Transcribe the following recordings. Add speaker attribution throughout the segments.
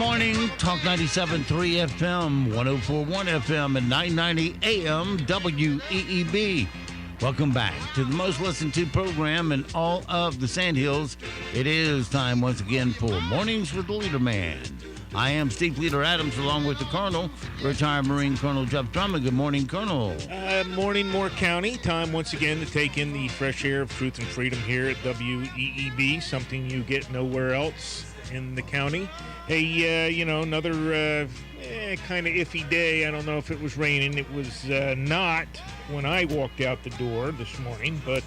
Speaker 1: morning. Talk 97.3 FM, 104.1 FM, and 990 AM WEEB. Welcome back to the most listened to program in all of the Sandhills. It is time once again for Mornings with the LeaderMan. I am Steve Leader Adams, along with the Colonel, retired Marine Colonel Jeff Drummond. Good morning, Colonel.
Speaker 2: Morning, Moore County. Time once again to take in the fresh air of truth and freedom here at WEEB, something you get nowhere else in the county. Hey, another kind of iffy day. I don't know if it was raining. It was not when I walked out the door this morning, but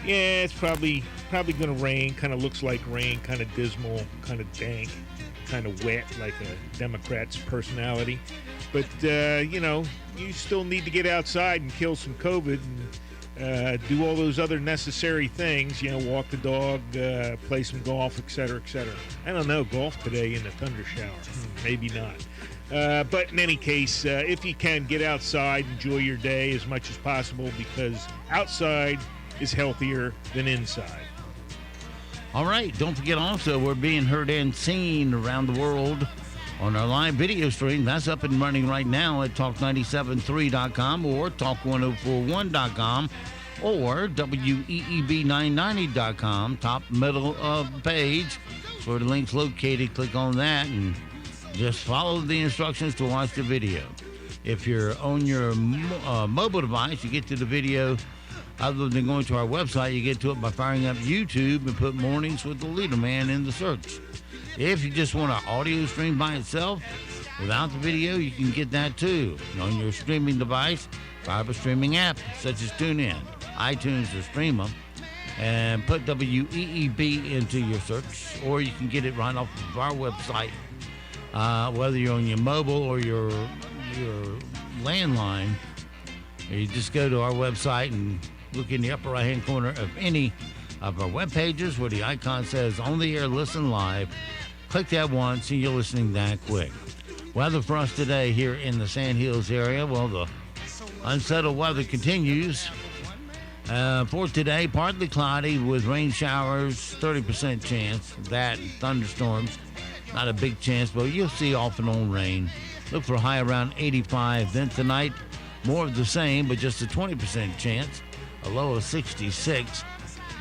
Speaker 2: it's probably going to rain. Kind of looks like rain, kind of dismal, kind of dank, kind of wet, like a Democrat's personality. But, you still need to get outside and kill some COVID and do all those other necessary things, walk the dog, play some golf, et cetera, et cetera. I don't know, golf today in a thunder shower. Maybe not. But in any case, if you can, get outside, enjoy your day as much as possible, because outside is healthier than inside.
Speaker 1: All right. Don't forget also, we're being heard and seen around the world on our live video stream. That's up and running right now at talk973.com or talk1041.com or weeb990.com. Top middle of the page is where the link's located. Click on that and just follow the instructions to watch the video. If you're on your mobile device, you get to the video. Other than going to our website, you get to it by firing up YouTube and put Mornings with the LeaderMan in the search. If you just want an audio stream by itself, without the video, you can get that too. On your streaming device, fire up a streaming app, such as TuneIn, iTunes, or Stream 'em, and put WEEB into your search, or you can get it right off of our website, whether you're on your mobile or your landline. You just go to our website and look in the upper right-hand corner of any of our web pages where the icon says On the Air Listen Live. Click that once and you're listening that quick. Weather for us today here in the Sandhills area. Well, the unsettled weather continues. For today, partly cloudy with rain showers, 30% chance. That and thunderstorms, not a big chance, but you'll see off and on rain. Look for a high around 85. Then tonight, more of the same, but just a 20% chance. A low of 66.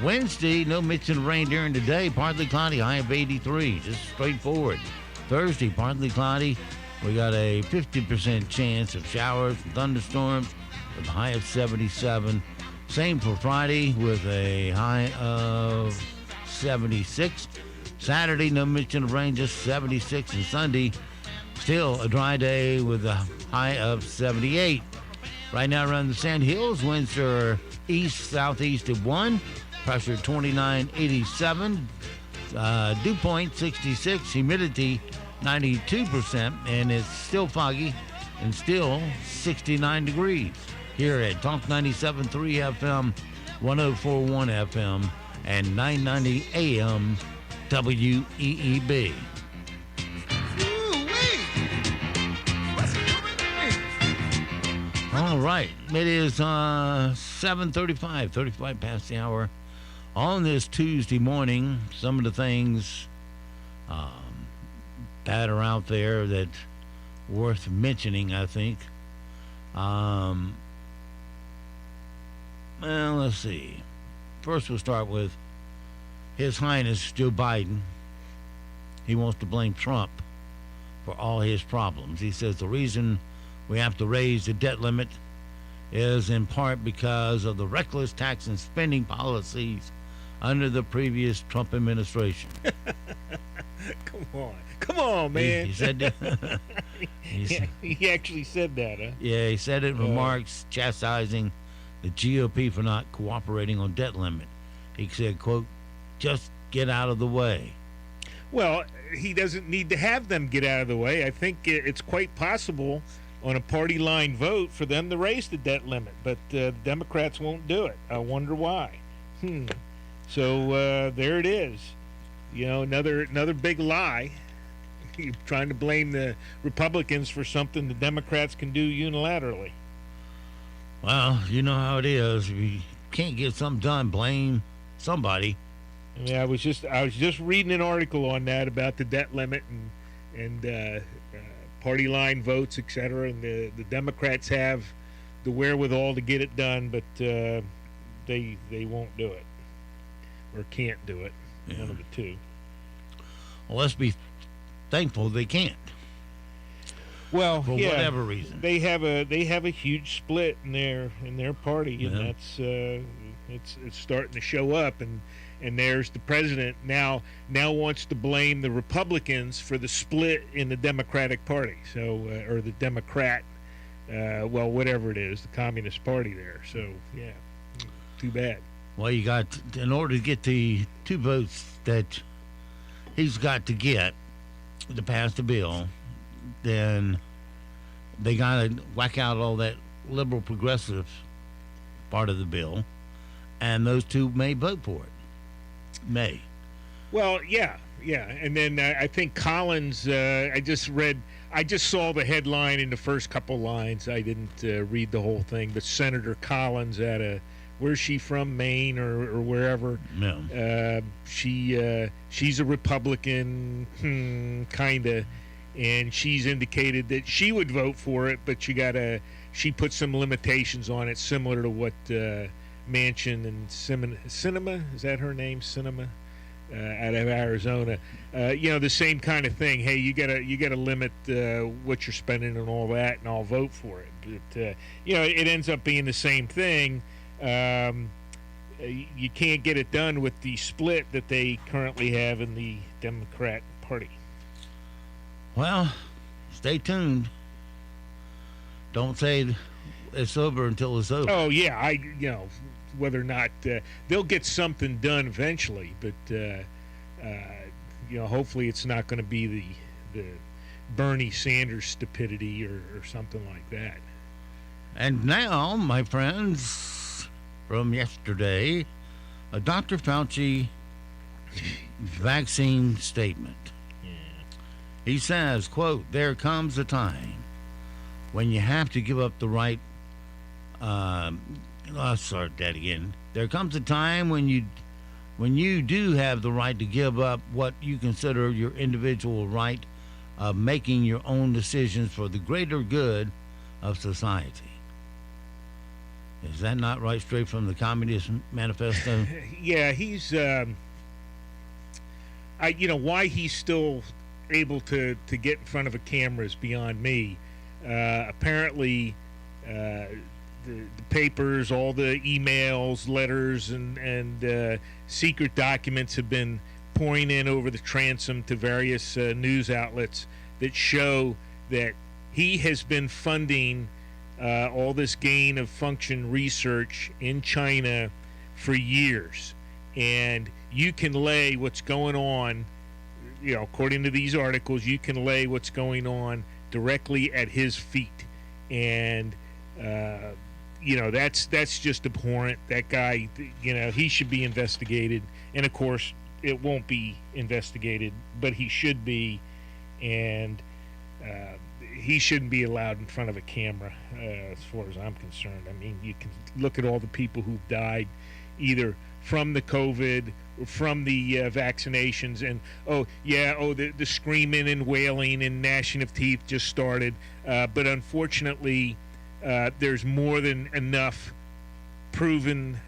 Speaker 1: Wednesday, no mention of rain during the day. Partly cloudy, high of 83. Just straightforward. Thursday, partly cloudy. We got a 50% chance of showers and thunderstorms with a high of 77. Same for Friday with a high of 76. Saturday, no mention of rain, just 76. And Sunday, still a dry day with a high of 78. Right now around the Sandhills, winds are east-southeast at 1. Pressure 2987. Dew point 66. Humidity 92%. And it's still foggy and still 69 degrees. Here at Talk 97.3 FM, 104.1 FM, and 990 AM WEEB. All right, it is 7:35, 35 past the hour on this Tuesday morning. Some of the things that are out there that worth mentioning, I think. Well, let's see. First, we'll start with His Highness Joe Biden. He wants to blame Trump for all his problems. He says the reason we have to raise the debt limit is in part because of the reckless tax and spending policies under the previous Trump administration.
Speaker 2: Come on, man.
Speaker 1: He said that.
Speaker 2: He actually said that, huh?
Speaker 1: Yeah, he said it in remarks chastising the GOP for not cooperating on debt limit. He said, quote, just get out of the way.
Speaker 2: Well, he doesn't need to have them get out of the way. I think it's quite possible on a party line vote for them to raise the debt limit, but the Democrats won't do it. I wonder why. So there it is. Another big lie. You're trying to blame the Republicans for something the Democrats can do unilaterally.
Speaker 1: Well, you know how it is. If you can't get something done, blame somebody.
Speaker 2: Yeah, I was just reading an article on that about the debt limit, and and party line votes, etc. And the Democrats have the wherewithal to get it done, but they won't do it or can't do it.
Speaker 1: Yeah.
Speaker 2: One of the two.
Speaker 1: Well, let's be thankful they can't.
Speaker 2: Well,
Speaker 1: for
Speaker 2: yeah,
Speaker 1: whatever reason,
Speaker 2: they have a huge split in their party, and that's it's starting to show up. And there's the president now wants to blame the Republicans for the split in the Democratic Party. So or the Democrat, well, whatever it is, the Communist Party there. So yeah, too bad.
Speaker 1: Well, you got, in order to get the 2 votes that he's got to get to pass the bill, then they got to whack out all that liberal progressive part of the bill, and those 2 may vote for it. May.
Speaker 2: Well, yeah. And then I think Collins, I just saw the headline in the first couple lines. I didn't read the whole thing, but Senator Collins where's she from, Maine or wherever?
Speaker 1: No.
Speaker 2: She's a Republican, kind of, and she's indicated that she would vote for it, but she put some limitations on it, similar to what Manchin and Sinema, is that her name, Sinema, out of Arizona, the same kind of thing. Hey, you gotta limit what you're spending and all that, and I'll vote for it. But it ends up being the same thing. You can't get it done with the split that they currently have in the Democrat Party.
Speaker 1: Well, stay tuned. Don't say it's over until it's over.
Speaker 2: Oh yeah, whether or not they'll get something done eventually, but hopefully it's not going to be the Bernie Sanders stupidity or something like that.
Speaker 1: And now, my friends, from yesterday, a Dr. Fauci vaccine statement.
Speaker 2: Yeah.
Speaker 1: He says, quote, "There comes a time when you have to give up the right." I'll start that again. There comes a time when you do have the right to give up what you consider your individual right of making your own decisions for the greater good of society. Is that not right straight from the Communist Manifesto?
Speaker 2: Yeah, he's why he's still able to get in front of a camera is beyond me. Apparently the papers, all the emails, letters, and secret documents have been pouring in over the transom to various news outlets that show that he has been funding all this gain of function research in China for years. And you can lay what's going on, according to these articles, you can lay what's going on directly at his feet. And that's just abhorrent. That guy, he should be investigated. And of course, it won't be investigated, but he should be. And he shouldn't be allowed in front of a camera, as far as I'm concerned. I mean, you can look at all the people who've died either from the COVID or from the vaccinations, and the screaming and wailing and gnashing of teeth just started. But unfortunately, there's more than enough proven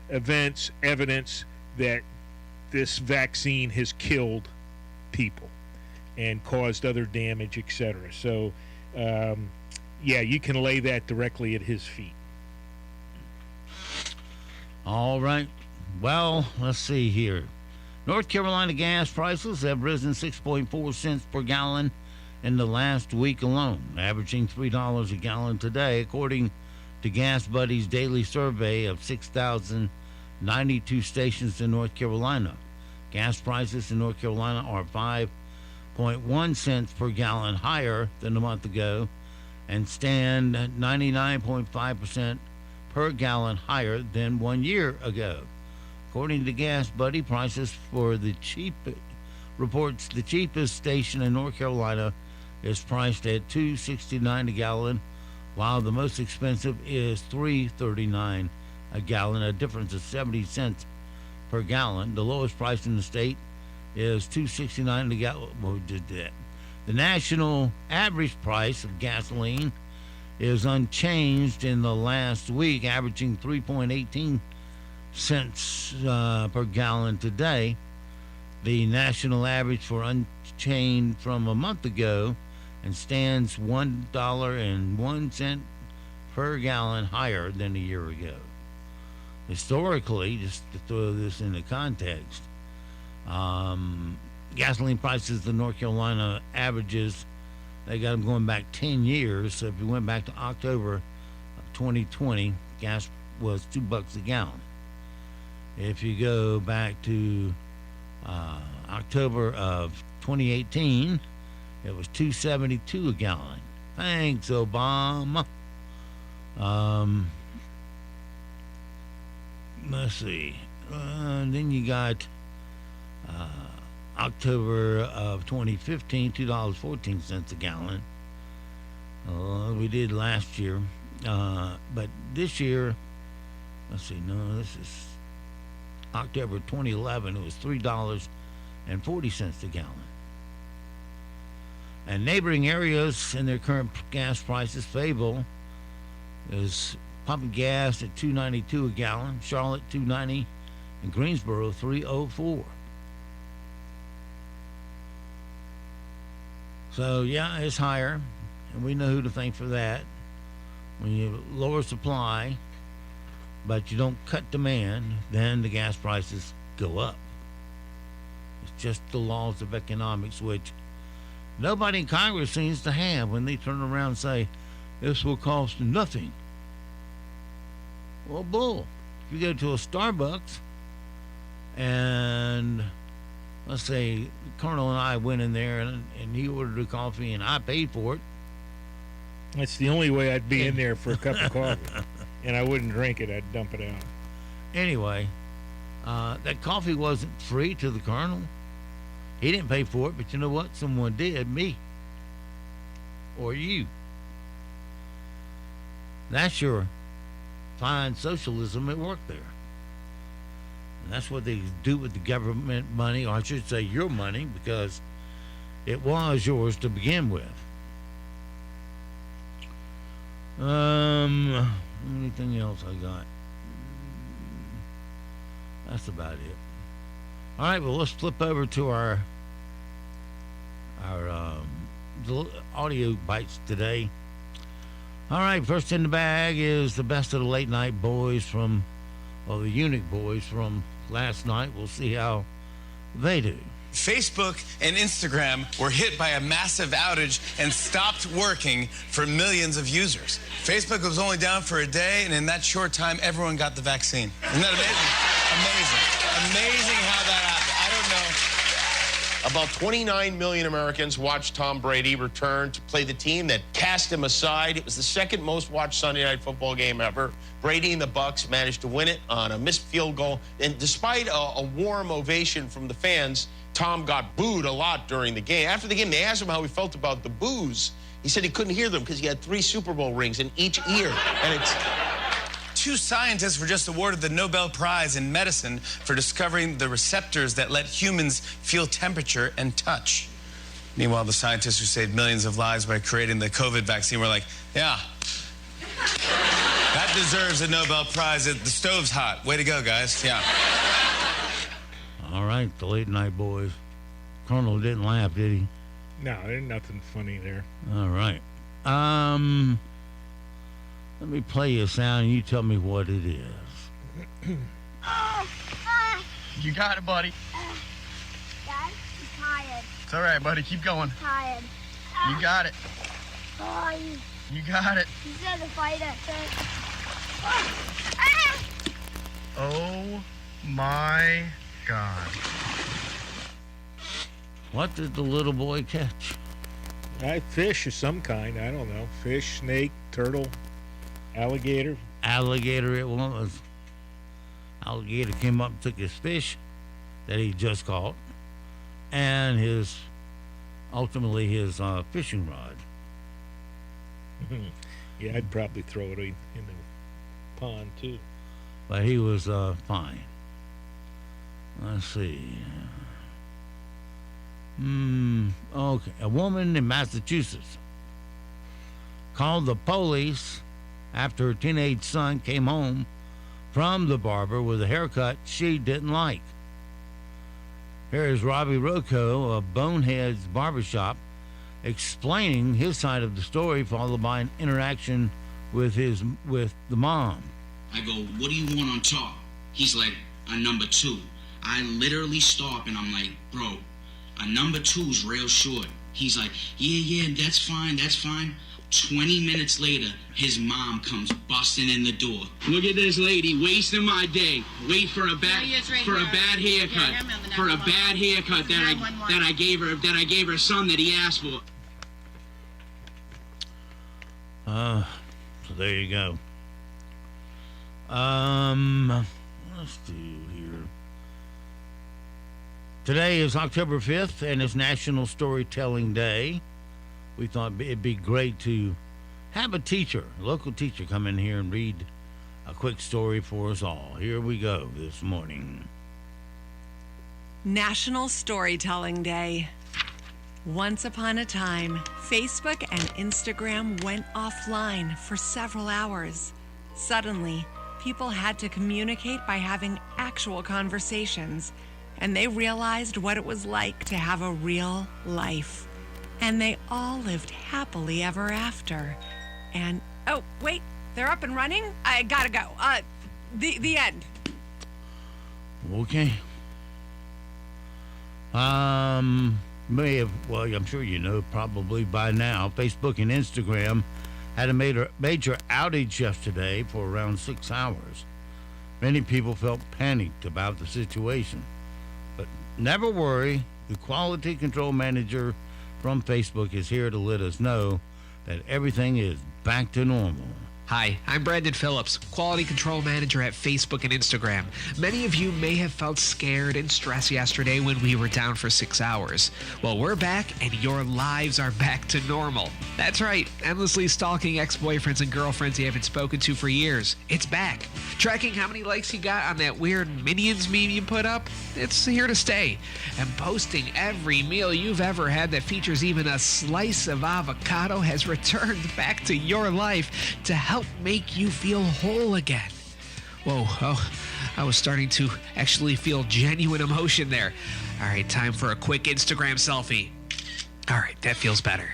Speaker 2: evidence that this vaccine has killed people and caused other damage, etc. So, you can lay that directly at his feet.
Speaker 1: All right. Well, let's see here. North Carolina gas prices have risen 6.4 cents per gallon in the last week alone, averaging $3 a gallon today, according to Gas Buddy's daily survey of 6,092 stations in North Carolina. Gas prices in North Carolina are 5.1 cents per gallon higher than a month ago and stand 99.5% per gallon higher than 1 year ago. According to Gas Buddy, prices for the cheapest station in North Carolina is priced at $2.69 a gallon, while the most expensive is $3.39 a gallon, a difference of 70 cents per gallon. The lowest price in the state is $2.69 a gallon. Well, we did that. The national average price of gasoline is unchanged in the last week, averaging 3.18 cents per gallon today. The national average for unchanged from a month ago and stands $1.01 per gallon higher than a year ago. Historically, just to throw this into context, gasoline prices in North Carolina averages, they got them going back 10 years. So if you went back to October of 2020, gas was $2 a gallon. If you go back to October of 2018, it was $2.72 a gallon. Thanks, Obama. Let's see. Then you got October of 2015, $2.14 a gallon. We did last year. But this year, let's see, no, this is October 2011. It was $3.40 a gallon. And neighboring areas in their current gas prices, Fayetteville is pumping gas at $2.92 a gallon, Charlotte $2.90, and Greensboro $3.04. So yeah, it's higher, and we know who to thank for that. When you lower supply, but you don't cut demand, then the gas prices go up. It's just the laws of economics, which nobody in Congress seems to have when they turn around and say, this will cost nothing. Well, bull. If you go to a Starbucks and let's say Colonel and I went in there and he ordered a coffee and I paid for it.
Speaker 2: That's the only way I'd be in there for a cup of coffee. And I wouldn't drink it. I'd dump it out.
Speaker 1: Anyway, that coffee wasn't free to the Colonel. He didn't pay for it, but you know what? Someone did, me or you. That's your fine socialism at work there. And that's what they do with the government money, or I should say your money, because it was yours to begin with. Anything else I got? That's about it. All right, well, let's flip over to our audio bites today. All right, first in the bag is the best of the late night boys from, well, the Eunuch boys from last night. We'll see how they do.
Speaker 3: Facebook and Instagram were hit by a massive outage and stopped working for millions of users. Facebook was only down for a day, and in that short time, everyone got the vaccine. Isn't that amazing? Amazing how that happened. I don't know.
Speaker 4: About 29 million Americans watched Tom Brady return to play the team that cast him aside. It was the second most watched Sunday Night Football game ever. Brady and the Bucs managed to win it on a missed field goal. And despite a warm ovation from the fans, Tom got booed a lot during the game. After the game, they asked him how he felt about the boos. He said he couldn't hear them because he had 3 Super Bowl rings in each ear. And it's...
Speaker 3: 2 scientists were just awarded the Nobel Prize in medicine for discovering the receptors that let humans feel temperature and touch. Meanwhile, the scientists who saved millions of lives by creating the COVID vaccine were like, yeah, that deserves a Nobel Prize. The stove's hot. Way to go, guys. Yeah.
Speaker 1: All right, the late night boys. Colonel didn't laugh, did he?
Speaker 2: No, there's nothing funny there.
Speaker 1: All right. Let me play you a sound and you tell me what it is.
Speaker 5: You got it, buddy.
Speaker 6: Dad, I'm tired.
Speaker 5: It's all right, buddy. Keep going.
Speaker 6: Tired.
Speaker 5: You got it.
Speaker 6: Oh,
Speaker 5: You got it.
Speaker 6: you said to fight it.
Speaker 5: Oh, my God.
Speaker 1: What did the little boy catch?
Speaker 2: Fish of some kind. I don't know. Fish, snake, turtle, alligator.
Speaker 1: Alligator it was. Alligator came up and took his fish that he just caught and ultimately his fishing rod.
Speaker 2: Yeah, I'd probably throw it in the pond, too.
Speaker 1: But he was fine. Let's see. Okay. A woman in Massachusetts called the police after her teenage son came home from the barber with a haircut she didn't like. Here is Robbie Rocco of Bonehead's Barbershop explaining his side of the story, followed by an interaction with the mom.
Speaker 7: I go, what do you want on top? He's like, a number 2. I literally stop and I'm like, bro, a number 2's real short. He's like, yeah, that's fine. 20 minutes later, his mom comes busting in the door. Look at this lady wasting my day. Wait for a bad haircut. For a bad haircut that I gave her son that he asked for.
Speaker 1: So there you go. Let's do here. Today is October 5th, and it's National Storytelling Day. We thought it'd be great to have a local teacher, come in here and read a quick story for us all. Here we go this morning.
Speaker 8: National Storytelling Day. Once upon a time, Facebook and Instagram went offline for several hours. Suddenly, people had to communicate by having actual conversations, and they realized what it was like to have a real life. And they all lived happily ever after. And, oh, wait, they're up and running? I gotta go. The end.
Speaker 1: Okay. I'm sure you know probably by now, Facebook and Instagram had a major outage yesterday for around 6 hours. Many people felt panicked about the situation. But never worry, the quality control manager from Facebook is here to let us know that everything is back to normal.
Speaker 9: Hi, I'm Brandon Phillips, Quality Control Manager at Facebook and Instagram. Many of you may have felt scared and stressed yesterday when we were down for 6 hours. Well, we're back and your lives are back to normal. That's right, endlessly stalking ex-boyfriends and girlfriends you haven't spoken to for years. It's back. Tracking how many likes you got on that weird Minions meme you put up, it's here to stay. And posting every meal you've ever had that features even a slice of avocado has returned back to your life to help make you feel whole again. Whoa, I was starting to actually feel genuine emotion there. All right, time for a quick Instagram selfie. All right, that feels better.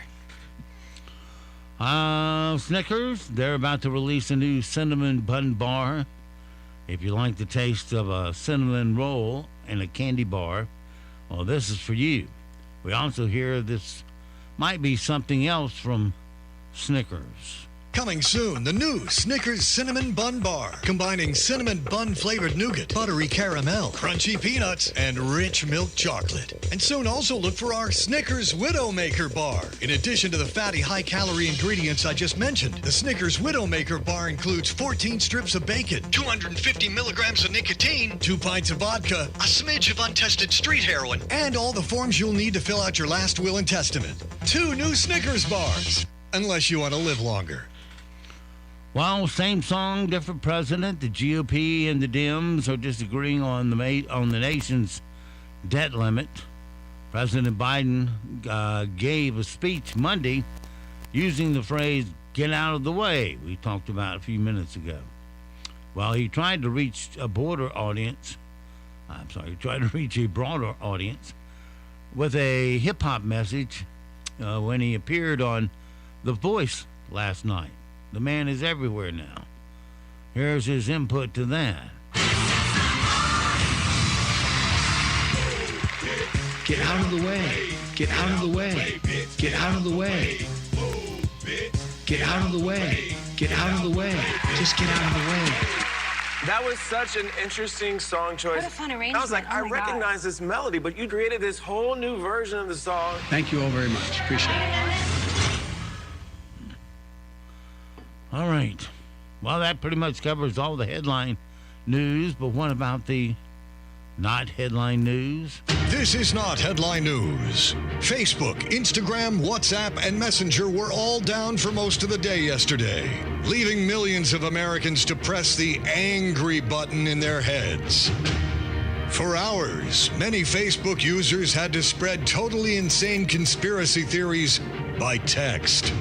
Speaker 1: Snickers, they're about to release a new cinnamon bun bar. If you like the taste of a cinnamon roll and a candy bar, well, this is for you. We also hear this might be something else from Snickers.
Speaker 10: Coming soon, the new Snickers Cinnamon Bun Bar, combining cinnamon bun-flavored nougat, buttery caramel, crunchy peanuts, and rich milk chocolate. And soon also look for our Snickers Widowmaker Bar. In addition to the fatty, high-calorie ingredients I just mentioned, the Snickers Widowmaker Bar includes 14 strips of bacon, 250 milligrams of nicotine, 2 pints of vodka, a smidge of untested street heroin, and all the forms you'll need to fill out your last will and testament. 2 new Snickers bars, unless you want to live longer.
Speaker 1: Well, same song, different president. The GOP and the Dems are disagreeing on the nation's debt limit. President Biden gave a speech Monday using the phrase, "get out of the way," we talked about a few minutes ago. Well, he tried to reach a broader audience with a hip-hop message when he appeared on The Voice last night. The man is everywhere now. Here's his input to that.
Speaker 9: Get out of the way. Get out of the way. Get out of the way. Get out of the way. Get out of the way. Just get out of the way.
Speaker 11: That was such an interesting song choice.
Speaker 12: What a fun arrangement.
Speaker 11: I was like, I recognize this melody, but you created this whole new version of the song.
Speaker 13: Thank you all very much. Appreciate it.
Speaker 1: All right. Well, that pretty much covers all the headline news, but what about the not headline news?
Speaker 10: This is not headline news. Facebook, Instagram, WhatsApp, and Messenger were all down for most of the day yesterday, leaving millions of Americans to press the angry button in their heads. For hours, many Facebook users had to spread totally insane conspiracy theories by text.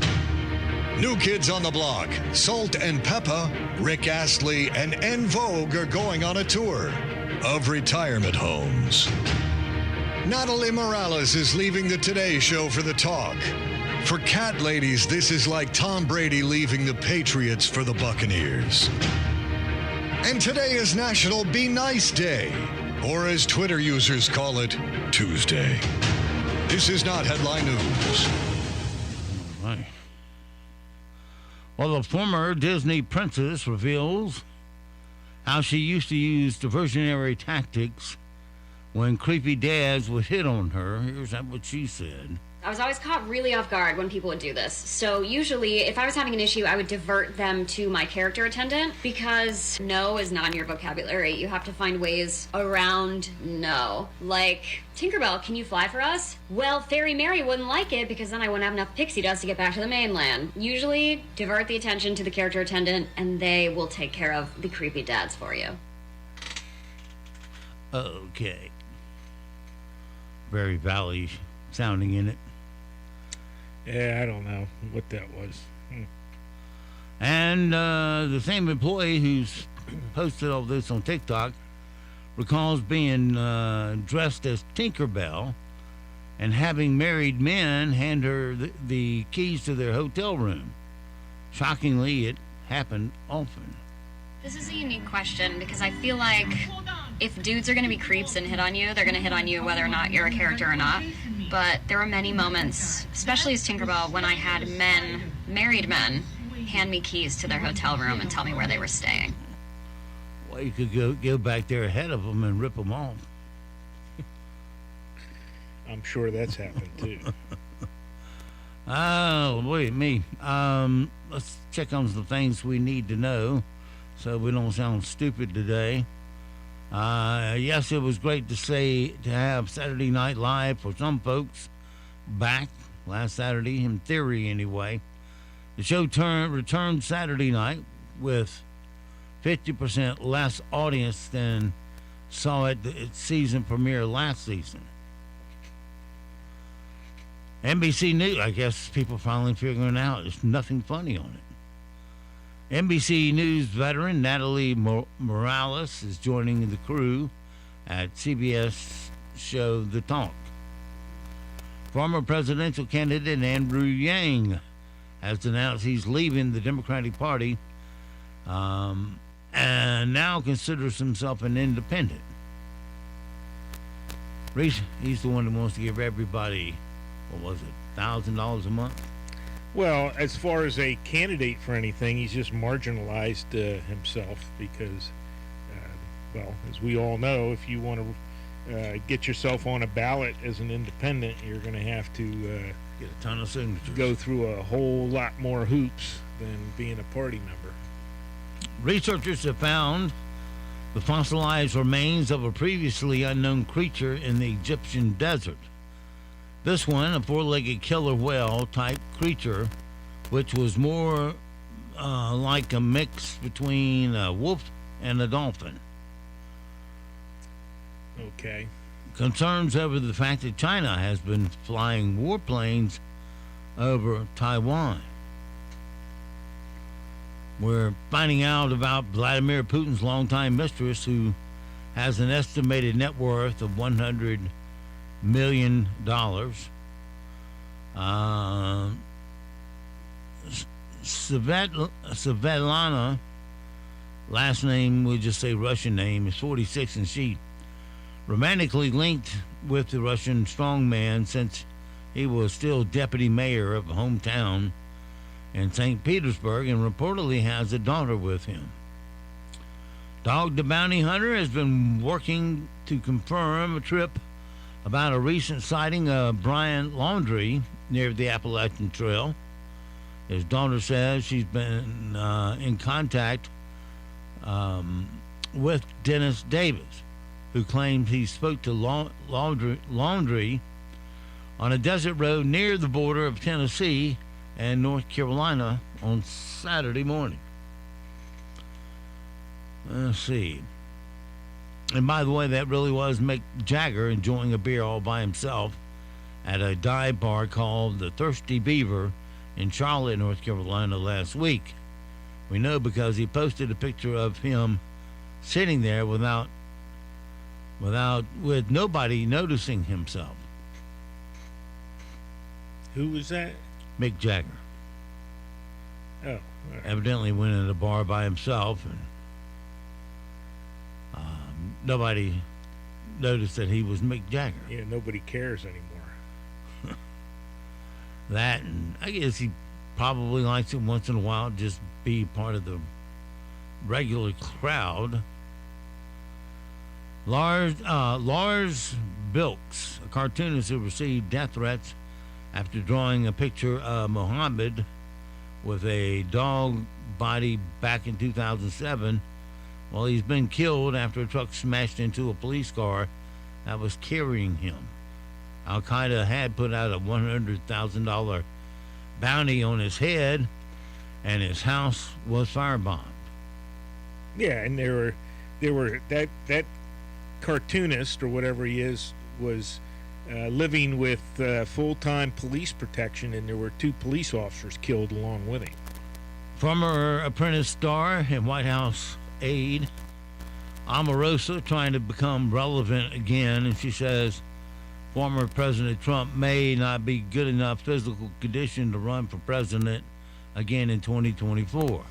Speaker 10: New Kids on the Block, Salt and Peppa, Rick Astley, and En Vogue are going on a tour of retirement homes. Natalie Morales is leaving the Today Show for the talk. For cat ladies, this is like Tom Brady leaving the Patriots for the Buccaneers. And today is National Be Nice Day, or as Twitter users call it, Tuesday. This is not headline news.
Speaker 1: All right. Well, the former Disney princess reveals how she used to use diversionary tactics when creepy dads would hit on her. Here's what she said.
Speaker 12: I was always caught really off guard when people would do this. So usually, if I was having an issue, I would divert them to my character attendant because no is not in your vocabulary. You have to find ways around no. Like, Tinkerbell, can you fly for us? Well, Fairy Mary wouldn't like it because then I wouldn't have enough pixie dust to get back to the mainland. Usually, divert the attention to the character attendant and they will take care of the creepy dads for you.
Speaker 1: Okay. Very Valley sounding in it.
Speaker 2: Yeah, I don't know what that was.
Speaker 1: And the same employee who's posted all this on TikTok recalls being dressed as Tinkerbell and having married men hand her the keys to their hotel room. Shockingly, it happened often.
Speaker 12: This is a unique question because I feel like if dudes are going to be creeps and hit on you, they're going to hit on you whether or not you're a character or not. But there were many moments, especially as Tinkerbell, when I had married men, hand me keys to their hotel room and tell me where they were staying.
Speaker 1: Well, you could go back there ahead of them and rip them off.
Speaker 2: I'm sure that's happened too.
Speaker 1: Oh, wait, me. Let's check on some things we need to know so we don't sound stupid today. Yes, it was great to have Saturday Night Live for some folks back last Saturday, in theory anyway. The show returned Saturday night with 50% less audience than saw it its season premiere last season. NBC News, I guess people finally figuring out there's nothing funny on it. NBC News veteran Natalie Morales is joining the crew at CBS show The Talk. Former presidential candidate Andrew Yang has announced he's leaving the Democratic Party and now considers himself an independent. He's the one who wants to give everybody, what was it, $1,000 a month?
Speaker 2: Well, as far as a candidate for anything, he's just marginalized himself because, well, as we all know, if you want to get yourself on a ballot as an independent, you're going to have to
Speaker 1: get a ton of signatures.
Speaker 2: Go through a whole lot more hoops than being a party member.
Speaker 1: Researchers have found the fossilized remains of a previously unknown creature in the Egyptian desert. This one, a four-legged killer whale-type creature, which was more like a mix between a wolf and a dolphin.
Speaker 2: Okay.
Speaker 1: Concerns over the fact that China has been flying warplanes over Taiwan. We're finding out about Vladimir Putin's longtime mistress, who has an estimated net worth of $100 million. Svetlana, last name, we'll just say Russian name, is 46, and she romantically linked with the Russian strongman since he was still deputy mayor of a hometown in St. Petersburg and reportedly has a daughter with him. Dog the Bounty Hunter has been working to confirm a trip about a recent sighting of Brian Laundrie near the Appalachian Trail. His daughter says she's been in contact with Dennis Davis, who claims he spoke to Laundrie on a desert road near the border of Tennessee and North Carolina on Saturday morning. Let's see. And by the way, that really was Mick Jagger enjoying a beer all by himself at a dive bar called the Thirsty Beaver in Charlotte, North Carolina last week. We know because he posted a picture of him sitting there with nobody noticing himself.
Speaker 2: Who was that?
Speaker 1: Mick Jagger.
Speaker 2: Oh, all right.
Speaker 1: Evidently went in a bar by himself, and nobody noticed that he was Mick Jagger.
Speaker 2: Yeah, nobody cares anymore.
Speaker 1: That, and I guess he probably likes it once in a while, just be part of the regular crowd. Lars Bilks, a cartoonist who received death threats after drawing a picture of Muhammad with a dog body back in 2007. Well, he's been killed after a truck smashed into a police car that was carrying him. Al-Qaeda had put out a $100,000 bounty on his head, and his house was firebombed.
Speaker 2: Yeah, and there were that cartoonist or whatever he is was living with full-time police protection, and there were 2 police officers killed along with him.
Speaker 1: Former Apprentice star and White House aide Omarosa trying to become relevant again, and she says former President Trump may not be good enough physical condition to run for president again in 2024.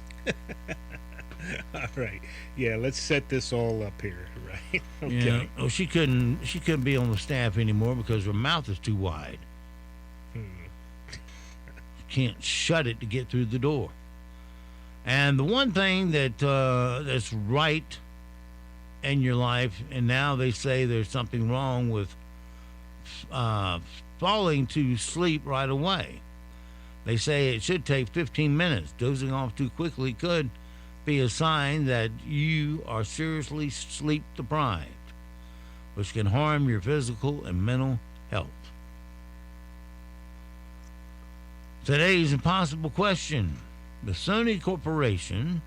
Speaker 2: All right. Yeah, let's set this all up here, right? Okay.
Speaker 1: Yeah. Well, she couldn't be on the staff anymore because her mouth is too wide. Can't shut it to get through the door. And the one thing that that's right in your life, and now they say there's something wrong with falling to sleep right away. They say it should take 15 minutes. Dozing off too quickly could be a sign that you are seriously sleep deprived, which can harm your physical and mental health. Today's impossible question. The Sony Corporation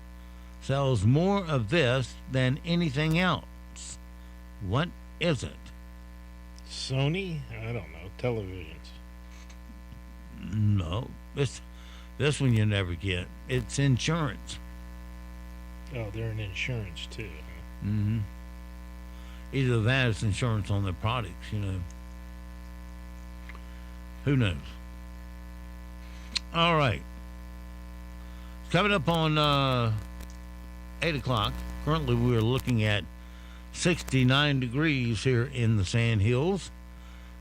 Speaker 1: sells more of this than anything else. What is it?
Speaker 2: Sony? I don't know. Televisions.
Speaker 1: No. This one you never get. It's insurance.
Speaker 2: Oh, they're in insurance too. Huh?
Speaker 1: Mm-hmm. Either that or it's insurance on their products, Who knows? All right. Coming up on 8 o'clock. Currently, we're looking at 69 degrees here in the Sand Hills.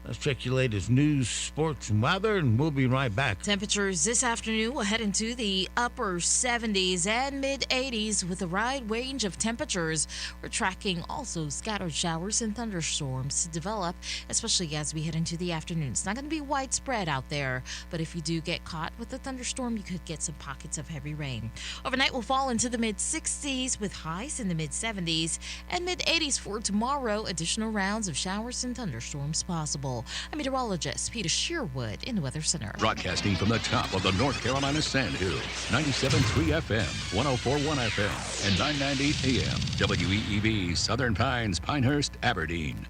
Speaker 1: Let's check your latest news, sports, and weather, and we'll be right back.
Speaker 14: Temperatures this afternoon will head into the upper 70s and mid-80s with a wide range of temperatures. We're tracking also scattered showers and thunderstorms to develop, especially as we head into the afternoon. It's not going to be widespread out there, but if you do get caught with a thunderstorm, you could get some pockets of heavy rain. Overnight will fall into the mid-60s with highs in the mid-70s and mid-80s for tomorrow. Additional rounds of showers and thunderstorms possible. I'm meteorologist Peter Sherwood in the Weather Center.
Speaker 15: Broadcasting from the top of the North Carolina Sand Hills, 97.3 FM, 104.1 FM, and 990 AM. WEEB, Southern Pines, Pinehurst, Aberdeen.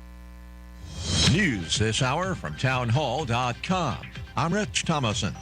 Speaker 16: News this hour from townhall.com. I'm Rich Thomason.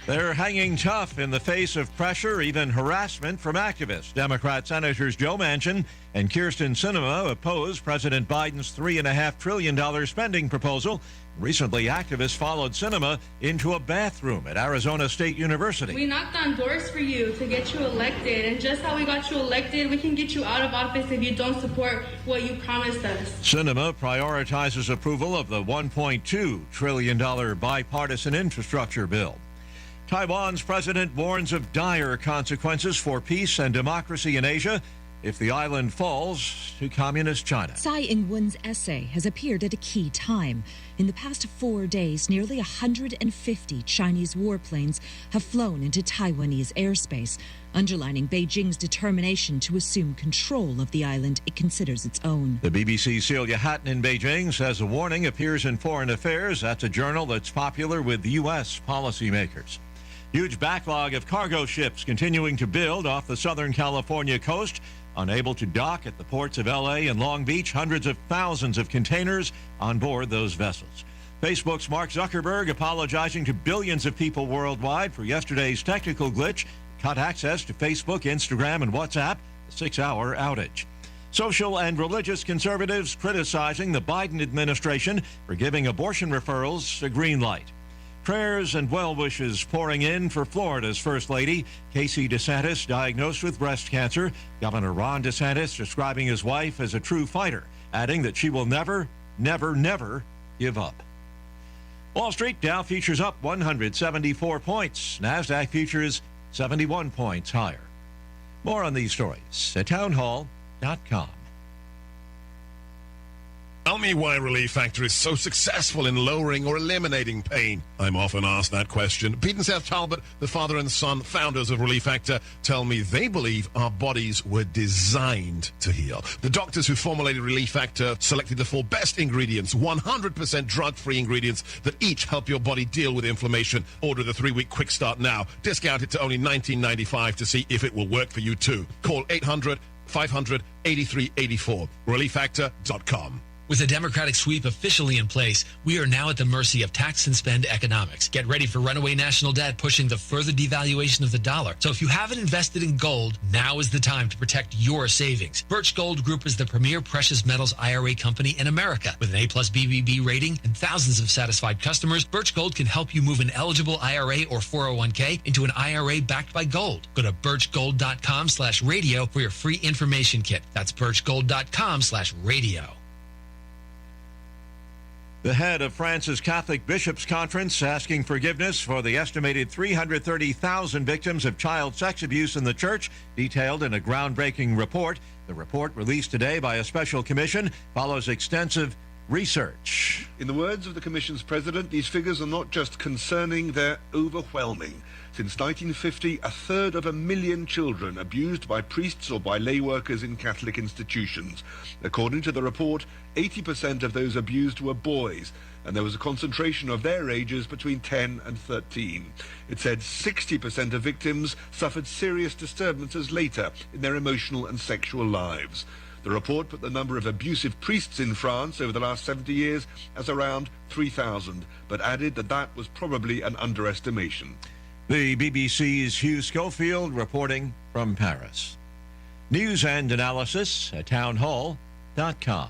Speaker 16: They're hanging tough in the face of pressure, even harassment from activists. Democrat Senators Joe Manchin and Kyrsten Sinema opposed President Biden's $3.5 trillion spending proposal. Recently, activists followed Sinema into a bathroom at Arizona State University.
Speaker 17: We knocked on doors for you to get you elected, and just how we got you elected, we can get you out of office if you don't support what you promised us.
Speaker 16: Sinema prioritizes approval of the $1.2 trillion bipartisan infrastructure bill. Taiwan's president warns of dire consequences for peace and democracy in Asia if the island falls to communist China.
Speaker 18: Tsai Ing-wen's essay has appeared at a key time. In the past 4 days, nearly 150 Chinese warplanes have flown into Taiwanese airspace, underlining Beijing's determination to assume control of the island it considers its own.
Speaker 16: The BBC's Celia Hatton in Beijing says the warning appears in Foreign Affairs. That's a journal that's popular with U.S. policymakers. Huge backlog of cargo ships continuing to build off the Southern California coast. unable to dock at the ports of L.A. and Long Beach, hundreds of thousands of containers on board those vessels. Facebook's Mark Zuckerberg apologizing to billions of people worldwide for yesterday's technical glitch, cut access to Facebook, Instagram, and WhatsApp, a 6-hour outage. Social and religious conservatives criticizing the Biden administration for giving abortion referrals a green light. Prayers and well wishes pouring in for Florida's First Lady, Casey DeSantis, diagnosed with breast cancer. Governor Ron DeSantis describing his wife as a true fighter, adding that she will never, never, never give up. Wall Street, Dow futures up 174 points. NASDAQ futures 71 points higher. More on these stories at townhall.com.
Speaker 19: Tell me why Relief Factor is so successful in lowering or eliminating pain. I'm often asked that question. Pete and Seth Talbot, the father and son founders of Relief Factor, tell me they believe our bodies were designed to heal. The doctors who formulated Relief Factor selected the 4 best ingredients, 100% drug-free ingredients that each help your body deal with inflammation. Order the 3-week quick start now. Discount it to only $19.95 to see if it will work for you too. Call 800-500-8384. ReliefFactor.com.
Speaker 20: With a Democratic sweep officially in place, we are now at the mercy of tax and spend economics. Get ready for runaway national debt pushing the further devaluation of the dollar. So if you haven't invested in gold, now is the time to protect your savings. Birch Gold Group is the premier precious metals IRA company in America. With an A+ BBB rating and thousands of satisfied customers, Birch Gold can help you move an eligible IRA or 401k into an IRA backed by gold. Go to birchgold.com/radio for your free information kit. That's birchgold.com/radio.
Speaker 16: The head of France's Catholic Bishops' Conference asking forgiveness for the estimated 330,000 victims of child sex abuse in the church, detailed in a groundbreaking report. The report, released today by a special commission, follows extensive research.
Speaker 21: In the words of the Commission's president, these figures are not just concerning, they're overwhelming. Since 1950, 1/3 of a million children abused by priests or by lay workers in Catholic institutions. According to the report, 80% of those abused were boys, and there was a concentration of their ages between 10 and 13. It said 60% of victims suffered serious disturbances later in their emotional and sexual lives. The report put the number of abusive priests in France over the last 70 years as around 3,000, but added that that was probably an underestimation.
Speaker 16: The BBC's Hugh Schofield reporting from Paris. News and analysis at townhall.com.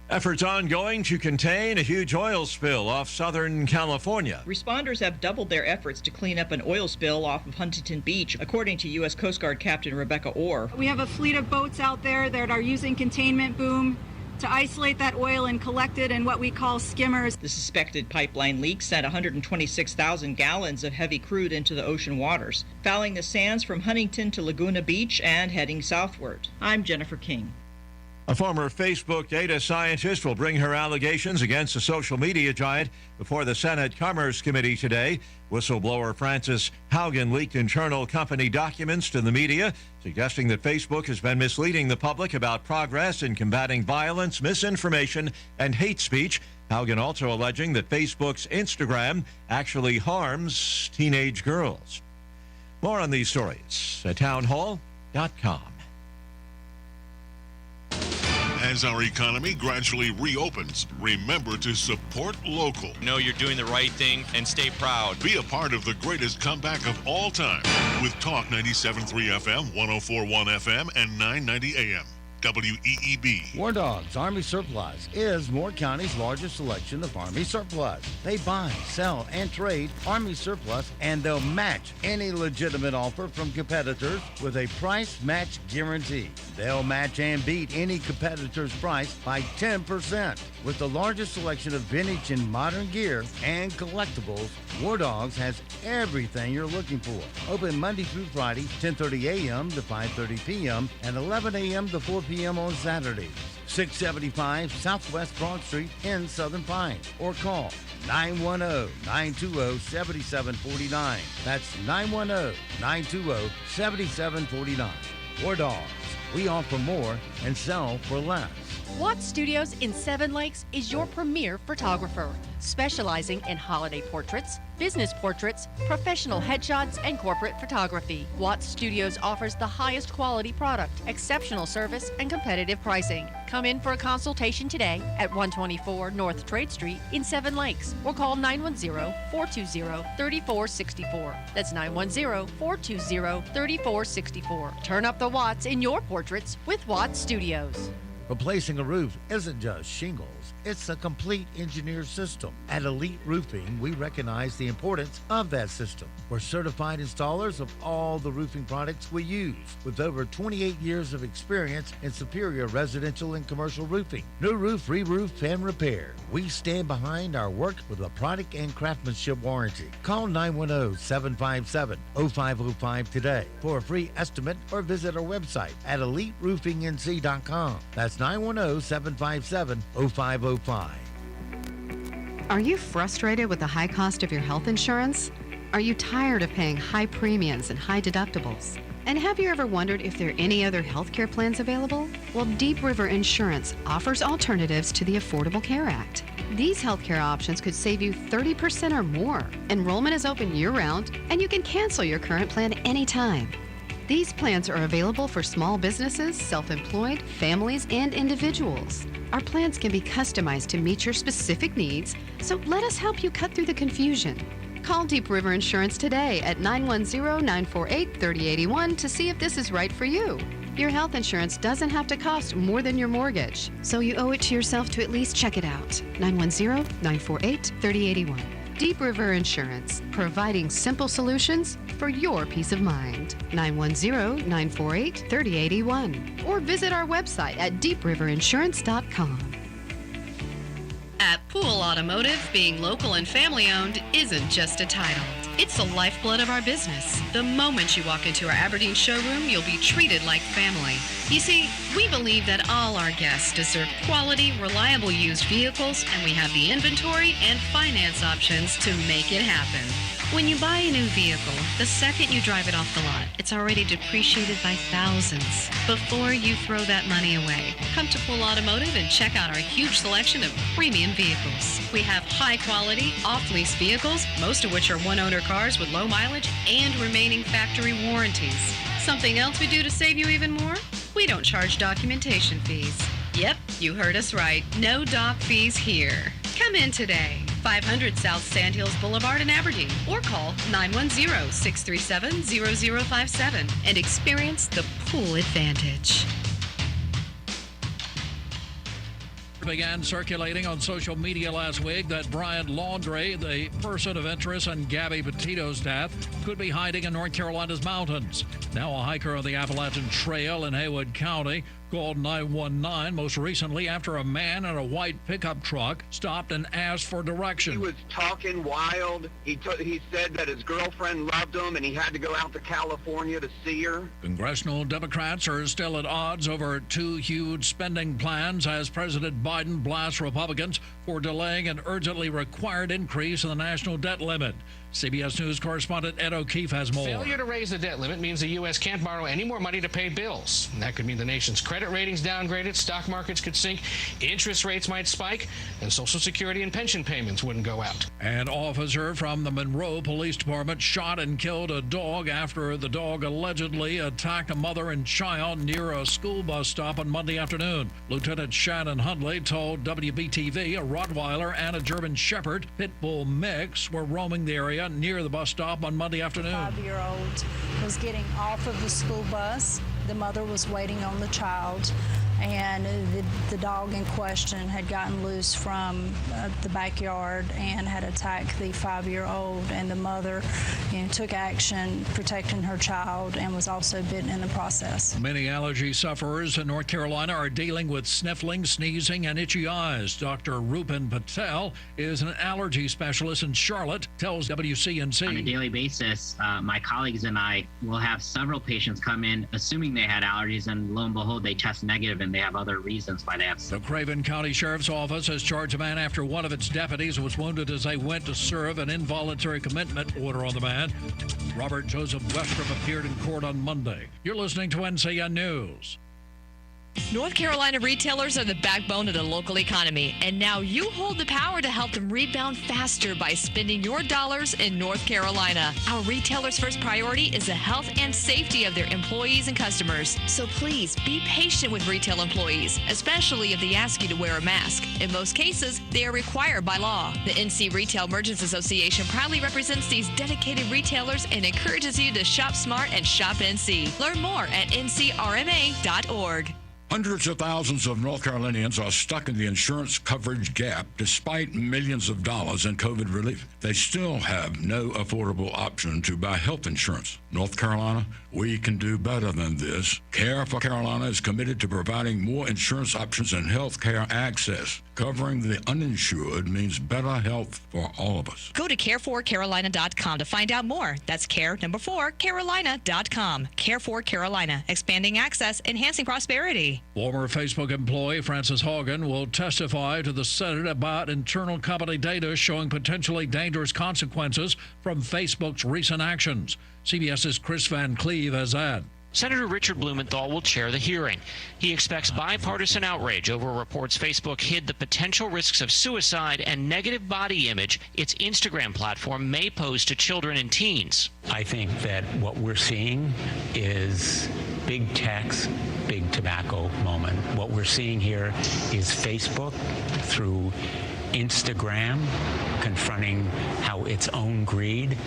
Speaker 16: Efforts ongoing to contain a huge oil spill off Southern California.
Speaker 22: Responders have doubled their efforts to clean up an oil spill off of Huntington Beach, according to U.S. Coast Guard Captain Rebecca Orr.
Speaker 23: We have a fleet of boats out there that are using containment boom to isolate that oil and collect it in what we call skimmers.
Speaker 22: The suspected pipeline leak sent 126,000 gallons of heavy crude into the ocean waters, fouling the sands from Huntington to Laguna Beach and heading southward. I'm Jennifer King.
Speaker 16: A former Facebook data scientist will bring her allegations against the social media giant before the Senate Commerce Committee today. Whistleblower Frances Haugen leaked internal company documents to the media, suggesting that Facebook has been misleading the public about progress in combating violence, misinformation, and hate speech. Haugen also alleging that Facebook's Instagram actually harms teenage girls. More on these stories at townhall.com.
Speaker 24: As our economy gradually reopens, remember to support local.
Speaker 25: Know you're doing the right thing and stay proud.
Speaker 24: Be a part of the greatest comeback of all time with Talk 97.3 FM, 104.1 FM, and 990 AM. WEEB.
Speaker 1: War Dogs Army Surplus is Moore County's largest selection of Army surplus. They buy, sell, and trade Army surplus, and they'll match any legitimate offer from competitors with a price match guarantee. They'll match and beat any competitor's price by 10%. With the largest selection of vintage and modern gear and collectibles, War Dogs has everything you're looking for. Open Monday through Friday, 10:30 a.m. to 5:30 p.m. and 11 a.m. to 4 p.m. on Saturdays. 675 Southwest Broad Street in Southern Pines, or call 910-920-7749. That's 910-920-7749. War Dogs. We offer more and sell for less.
Speaker 3: Watts Studios in Seven Lakes is your premier photographer, specializing in holiday portraits, business portraits, professional headshots, and corporate photography. Watts Studios offers the highest quality product, exceptional service, and competitive pricing. Come in for a consultation today at 124 North Trade Street in Seven Lakes or call 910-420-3464. That's 910-420-3464. Turn up the watts in your portraits with Watts Studios.
Speaker 1: Replacing a roof isn't just shingles, it's a complete engineered system. At Elite Roofing, we recognize the importance of that system. We're certified installers of all the roofing products we use, with over 28 years of experience in superior residential and commercial roofing. New roof, re-roof, and repair. We stand behind our work with a product and craftsmanship warranty. Call 910-757-0505 today for a free estimate or visit our website at eliteroofingnc.com. That's 910-757-0505.
Speaker 4: Are you frustrated with the high cost of your health insurance? Are you tired of paying high premiums and high deductibles? And have you ever wondered if there are any other healthcare plans available? Well, Deep River Insurance offers alternatives to the Affordable Care Act. These healthcare options could save you 30% or more. Enrollment is open year-round, and you can cancel your current plan anytime. These plans are available for small businesses, self-employed, families, and individuals. Our plans can be customized to meet your specific needs, so let us help you cut through the confusion. Call Deep River Insurance today at 910-948-3081 to see if this is right for you. Your health insurance doesn't have to cost more than your mortgage, so you owe it to yourself to at least check it out. 910-948-3081. Deep River Insurance, providing simple solutions for your peace of mind. 910-948-3081. Or visit our website at deepriverinsurance.com.
Speaker 5: At Pool Automotive, being local and family-owned isn't just a title. It's the lifeblood of our business. The moment you walk into our Aberdeen showroom, you'll be treated like family. You see, we believe that all our guests deserve quality, reliable used vehicles, and we have the inventory and finance options to make it happen. When you buy a new vehicle, the second you drive it off the lot, it's already depreciated by thousands. Before you throw that money away, come to Pool Automotive and check out our huge selection of premium vehicles. We have high-quality, off-lease vehicles, most of which are one-owner cars with low mileage and remaining factory warranties. Something else we do to save you even more? We don't charge documentation fees. Yep, you heard us right. No doc fees here. Come in today. 500 South Sandhills Boulevard in Aberdeen, or call 910-637-0057 and experience the Pool Advantage.
Speaker 6: Began circulating on social media last week that Brian Laundrie, the person of interest in Gabby Petito's death, could be hiding in North Carolina's mountains. Now a hiker on the Appalachian Trail in Haywood County called 911 most recently after a man in a white pickup truck stopped and asked for direction.
Speaker 7: He was talking wild. He said that his girlfriend loved him and he had to go out to California to see her.
Speaker 6: Congressional Democrats are still at odds over two huge spending plans as President Biden blasts Republicans for delaying an urgently required increase in the national debt limit. CBS News correspondent Ed O'Keefe has more.
Speaker 26: Failure to raise the debt limit means the U.S. can't borrow any more money to pay bills. And that could mean the nation's credit ratings downgraded, stock markets could sink, interest rates might spike, and Social Security and pension payments wouldn't go out.
Speaker 6: An officer from the Monroe Police Department shot and killed a dog after the dog allegedly attacked a mother and child near a school bus stop on Monday afternoon. Lieutenant Shannon Hundley told WBTV a Rottweiler and a German Shepherd pit bull mix were roaming the area near the bus stop on Monday afternoon.
Speaker 27: A 5-year-old was getting off of the school bus. The mother was waiting on the child, and the dog in question had gotten loose from the backyard and had attacked the 5-year-old, and the mother took action protecting her child and was also bitten in the process.
Speaker 6: Many allergy sufferers in North Carolina are dealing with sniffling, sneezing, and itchy eyes. Dr. Rupen Patel is an allergy specialist in Charlotte, tells WCNC.
Speaker 28: On a daily basis, my colleagues and I will have several patients come in assuming they had allergies, and lo and behold, they test negative and they have other reasons why they have.
Speaker 6: The Craven County Sheriff's Office has charged a man after one of its deputies was wounded as they went to serve an involuntary commitment order on the man. Robert Joseph Westrom appeared in court on Monday. You're listening to NCN News.
Speaker 2: North Carolina retailers are the backbone of the local economy, and now you hold the power to help them rebound faster by spending your dollars in North Carolina. Our retailers' first priority is the health and safety of their employees and customers. So please be patient with retail employees, especially if they ask you to wear a mask. In most cases, they are required by law. The NC Retail Merchants Association proudly represents these dedicated retailers and encourages you to shop smart and shop NC. Learn more at ncrma.org.
Speaker 8: Hundreds of thousands of North Carolinians are stuck in the insurance coverage gap despite millions of dollars in COVID relief. They still have no affordable option to buy health insurance. North Carolina, we can do better than this. Care for Carolina is committed to providing more insurance options and health care access. Covering the uninsured means better health for all of us.
Speaker 2: Go to care4carolina.com to find out more. That's care4carolina.com. Care for Carolina, expanding access, enhancing prosperity.
Speaker 6: Former Facebook employee Frances Haugen will testify to the Senate about internal company data showing potentially dangerous consequences from Facebook's recent actions. CBS's Chris Van Cleve has that.
Speaker 9: Senator Richard Blumenthal will chair the hearing. He expects bipartisan outrage over reports Facebook hid the potential risks of suicide and negative body image its Instagram platform may pose to children and teens.
Speaker 10: I think that what we're seeing is big tech's big tobacco moment. What we're seeing here is Facebook through Instagram confronting how its own greed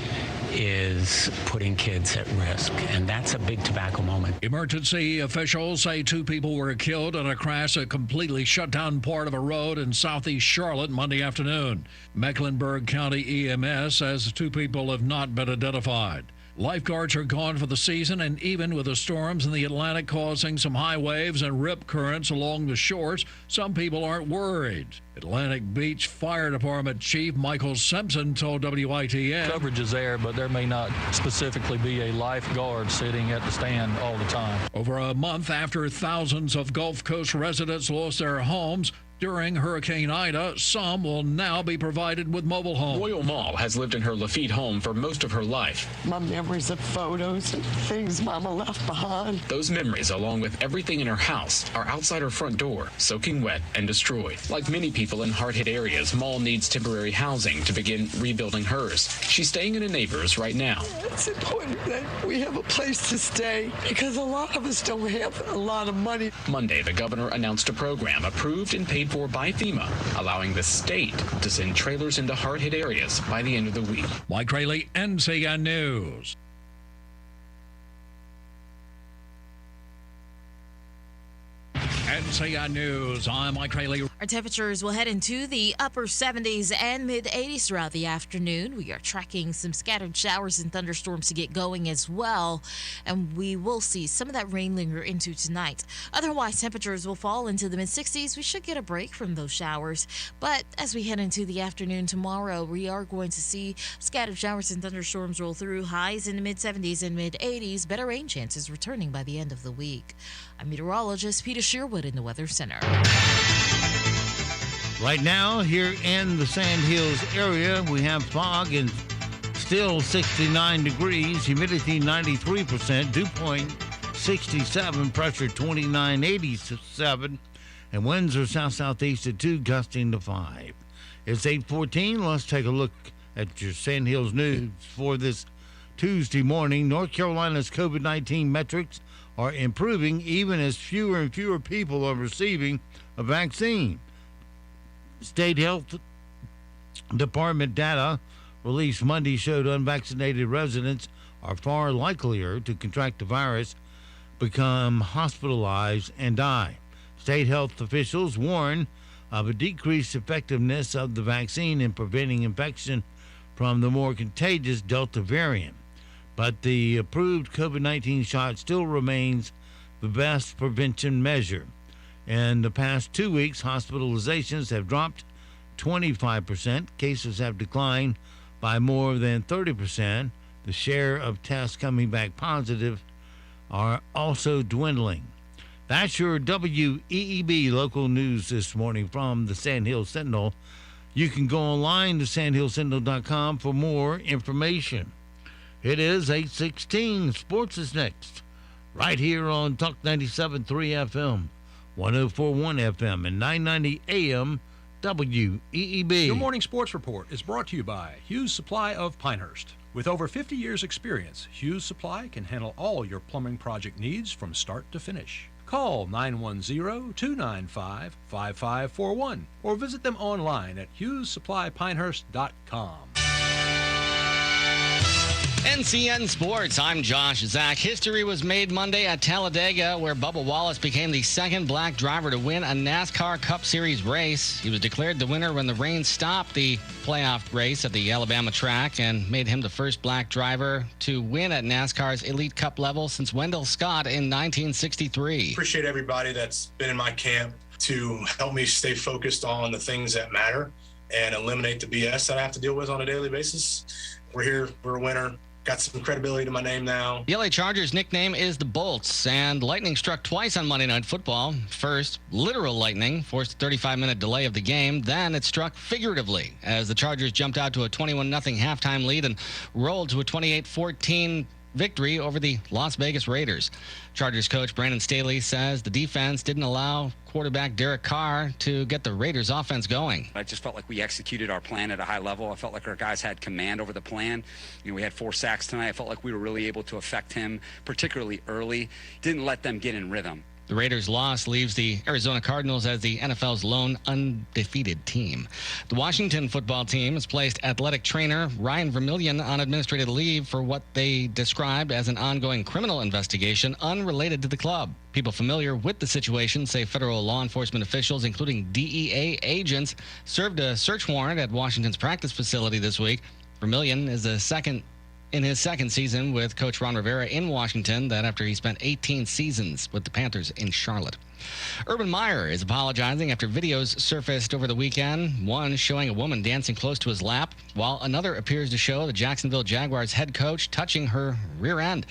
Speaker 10: is putting kids at risk, and that's a big tobacco moment.
Speaker 6: Emergency officials say 2 people were killed in a crash that completely shut down part of a road in southeast Charlotte Monday afternoon. Mecklenburg County EMS says 2 people have not been identified. Lifeguards are gone for the season, and even with the storms in the Atlantic causing some high waves and rip currents along the shores, some people aren't worried. Atlantic Beach Fire Department Chief Michael Simpson told WITN.
Speaker 11: Coverage is there, but there may not specifically be a lifeguard sitting at the stand all the time.
Speaker 6: Over a month after thousands of Gulf Coast residents lost their homes during Hurricane Ida, some will now be provided with mobile homes.
Speaker 12: Royal Mall has lived in her Lafitte home for most of her life.
Speaker 13: My memories of photos and things Mama left behind.
Speaker 12: Those memories, along with everything in her house, are outside her front door, soaking wet and destroyed. Like many people in hard-hit areas, Mall needs temporary housing to begin rebuilding hers. She's staying in a neighbor's right now.
Speaker 13: It's important that we have a place to stay because a lot of us don't have a lot of money.
Speaker 12: Monday, the governor announced a program approved and paid for by FEMA, allowing the state to send trailers into hard-hit areas by the end of the week.
Speaker 6: Mike Rayleigh, NCN News. NCN News, I'm Mike Rayleigh.
Speaker 14: Our temperatures will head into the upper 70s and mid-80s throughout the afternoon. We are tracking some scattered showers and thunderstorms to get going as well, and we will see some of that rain linger into tonight. Otherwise, temperatures will fall into the mid-60s. We should get a break from those showers, but as we head into the afternoon tomorrow, we are going to see scattered showers and thunderstorms roll through, highs in the mid-70s and mid-80s. Better rain chances returning by the end of the week. I'm meteorologist Peter Sherwood in the Weather Center.
Speaker 1: Right now, here in the Sand Hills area, we have fog and still 69 degrees, humidity 93%, dew point 67, pressure 2987, and winds are south-southeast at 2, gusting to 5. It's 8:14. Let's take a look at your Sand Hills news for this Tuesday morning. North Carolina's COVID-19 metrics are improving even as fewer and fewer people are receiving a vaccine. State Health Department data released Monday showed unvaccinated residents are far likelier to contract the virus, become hospitalized, and die. State health officials warn of a decreased effectiveness of the vaccine in preventing infection from the more contagious Delta variant. But the approved COVID-19 shot still remains the best prevention measure. In the past 2 weeks, hospitalizations have dropped 25%. Cases have declined by more than 30%. The share of tests coming back positive are also dwindling. That's your WEEB local news this morning from the Sand Hill Sentinel. You can go online to sandhillsentinel.com for more information. It is 8:16. Sports is next, right here on Talk 97.3 FM, 1041 FM and 990 AM WEEB.
Speaker 15: Your morning sports report is brought to you by Hughes Supply of Pinehurst. With over 50 years' experience, Hughes Supply can handle all your plumbing project needs from start to finish. Call 910-295-5541 or visit them online at HughesSupplyPinehurst.com.
Speaker 17: NCN Sports, I'm Josh Zach. History was made Monday at Talladega, where Bubba Wallace became the second black driver to win a NASCAR Cup Series race. He was declared the winner when the rain stopped the playoff race at the Alabama track and made him the first black driver to win at NASCAR's Elite Cup level since Wendell Scott in 1963.
Speaker 18: Appreciate everybody that's been in my camp to help me stay focused on the things that matter and eliminate the BS that I have to deal with on a daily basis. We're here, we're a winner. Got some credibility to my name now.
Speaker 17: The LA Chargers' nickname is the Bolts, and lightning struck twice on Monday Night Football. First, literal lightning forced a 35-minute delay of the game. Then it struck figuratively as the Chargers jumped out to a 21-0 halftime lead and rolled to a 28-14 victory over the Las Vegas Raiders. Chargers coach Brandon Staley says the defense didn't allow quarterback Derek Carr to get the Raiders offense going.
Speaker 19: I just felt like we executed our plan at a high level. I felt like our guys had command over the plan. We had 4 sacks tonight. I felt like we were really able to affect him, particularly early. Didn't let them get in rhythm.
Speaker 17: The Raiders' loss leaves the Arizona Cardinals as the NFL's lone undefeated team. The Washington football team has placed athletic trainer Ryan Vermillion on administrative leave for what they described as an ongoing criminal investigation unrelated to the club. People familiar with the situation say federal law enforcement officials, including DEA agents, served a search warrant at Washington's practice facility this week. Vermillion is in his second season with Coach Ron Rivera in Washington, that after he spent 18 seasons with the Panthers in Charlotte. Urban Meyer is apologizing after videos surfaced over the weekend, one showing a woman dancing close to his lap, while another appears to show the Jacksonville Jaguars head coach touching her rear end.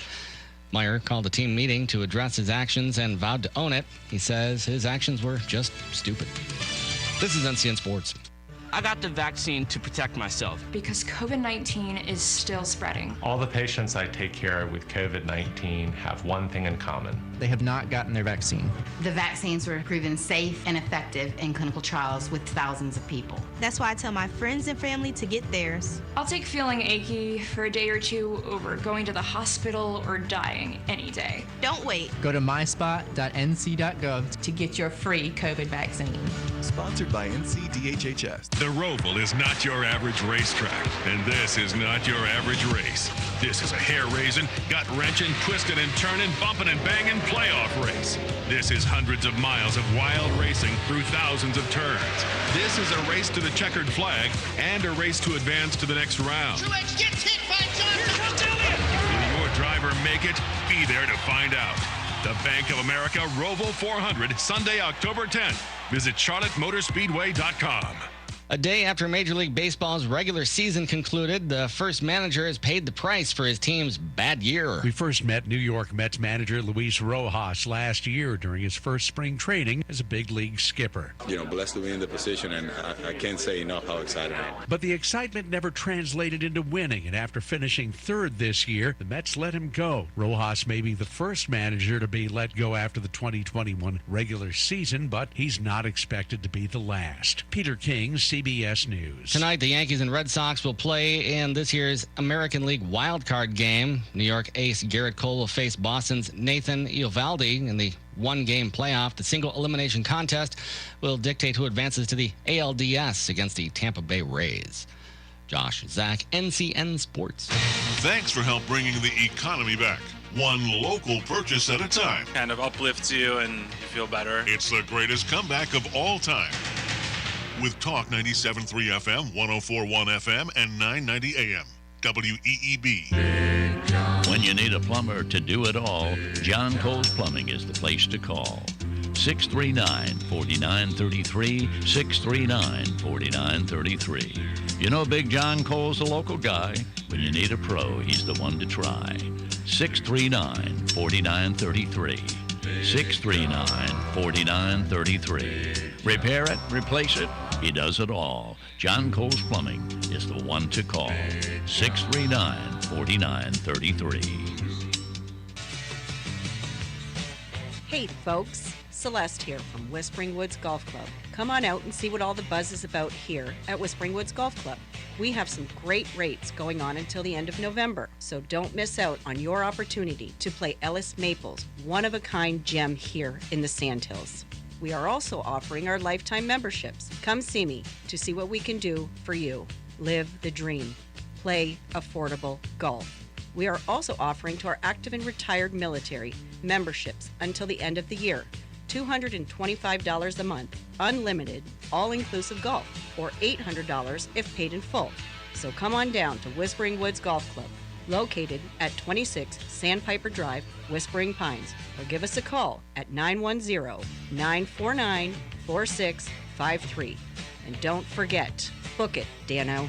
Speaker 17: Meyer called a team meeting to address his actions and vowed to own it. He says his actions were just stupid. This is NCN Sports.
Speaker 20: I got the vaccine to protect myself.
Speaker 21: Because COVID-19 is still spreading.
Speaker 22: All the patients I take care of with COVID-19 have one thing in common.
Speaker 23: They have not gotten their vaccine.
Speaker 29: The vaccines were proven safe and effective in clinical trials with thousands of people.
Speaker 30: That's why I tell my friends and family to get theirs.
Speaker 21: I'll take feeling achy for a day or two over going to the hospital or dying any day.
Speaker 30: Don't wait.
Speaker 23: Go to myspot.nc.gov
Speaker 29: to get your free COVID vaccine.
Speaker 31: Sponsored by NCDHHS.
Speaker 24: The Roval is not your average racetrack, and this is not your average race. This is a hair-raising, gut-wrenching, twisting and turning, bumping and banging playoff race. This is hundreds of miles of wild racing through thousands of turns. This is a race to the checkered flag and a race to advance to the next round.
Speaker 32: Truex gets hit by Johnson.
Speaker 24: Will your driver make it? Be there to find out. The Bank of America Roval 400, Sunday, October 10th. Visit CharlotteMotorspeedway.com.
Speaker 17: A day after Major League Baseball's regular season concluded, the first manager has paid the price for his team's bad year.
Speaker 33: We first met New York Mets manager Luis Rojas last year during his first spring training as a big league skipper.
Speaker 34: Blessed to be in the position, and I can't say enough how excited I am.
Speaker 33: But the excitement never translated into winning, and after finishing third this year, the Mets let him go. Rojas may be the first manager to be let go after the 2021 regular season, but he's not expected to be the last. Peter King, CBS News.
Speaker 17: Tonight, the Yankees and Red Sox will play in this year's American League wildcard game. New York ace Garrett Cole will face Boston's Nathan Eovaldi in the one-game playoff. The single elimination contest will dictate who advances to the ALDS against the Tampa Bay Rays. Josh Zach, NCN Sports.
Speaker 24: Thanks for help bringing the economy back. One local purchase at a time.
Speaker 25: Kind of uplifts you and you feel better.
Speaker 24: It's the greatest comeback of all time. With Talk 97.3 FM, 104.1 FM, and 990 AM. WEEB.
Speaker 35: When you need a plumber to do it all, John Cole's Plumbing is the place to call. 639-4933, 639-4933. You know Big John Cole's a local guy. When you need a pro, he's the one to try. 639-4933. 639-4933. Repair it, replace it, he does it all. John Cole's Plumbing is the one to call. 639-4933.
Speaker 36: Hey folks,
Speaker 2: Celeste here from Whispering Woods Golf Club. Come on out and see what all the buzz is about here at Whispering Woods Golf Club. We have some great rates going on until the end of November, so don't miss out on your opportunity to play Ellis Maples' one-of-a-kind gem here in the Sandhills. We are also offering our lifetime memberships. Come see me to see what we can do for you. Live the dream. Play affordable golf. We are also offering to our active and retired military memberships until the end of the year. $225 a month, unlimited, all-inclusive golf, or $800 if paid in full. So come on down to Whispering Woods Golf Club, located at 26 Sandpiper Drive, Whispering Pines, or give us a call at 910-949-4653. And don't forget, book it, Dano.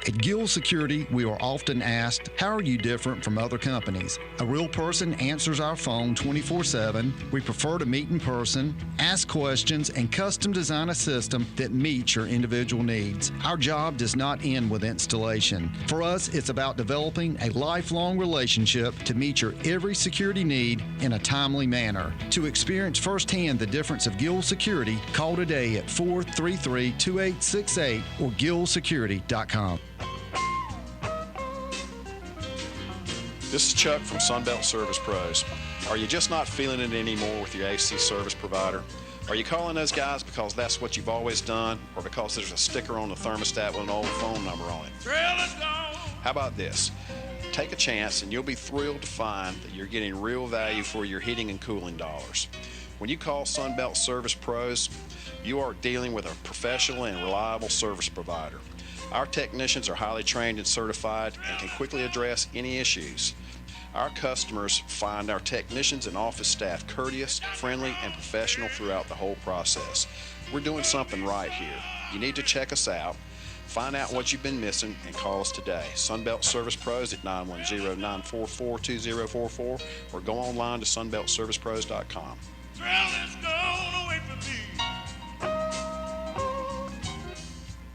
Speaker 3: At Gill Security, we are often asked, how are you different from other companies? A real person answers our phone 24/7. We prefer to meet in person, ask questions, and custom design a system that meets your individual needs. Our job does not end with installation. For us, it's about developing a lifelong relationship to meet your every security need in a timely manner. To experience firsthand the difference of Gill Security, call today at 433-2868 or gillsecurity.com.
Speaker 34: This is Chuck from Sunbelt Service Pros. Are you just not feeling it anymore with your AC service provider? Are you calling those guys because that's what you've always done, or because there's a sticker on the thermostat with an old phone number on it? How about this? Take a chance and you'll be thrilled to find that you're getting real value for your heating and cooling dollars. When you call Sunbelt Service Pros, you are dealing with a professional and reliable service provider. Our technicians are highly trained and certified and can quickly address any issues. Our customers find our technicians and office staff courteous, friendly, and professional throughout the whole process. We're doing something right here. You need to check us out, find out what you've been missing, and call us today. Sunbelt Service Pros at 910-944-2044 or go online to sunbeltservicepros.com.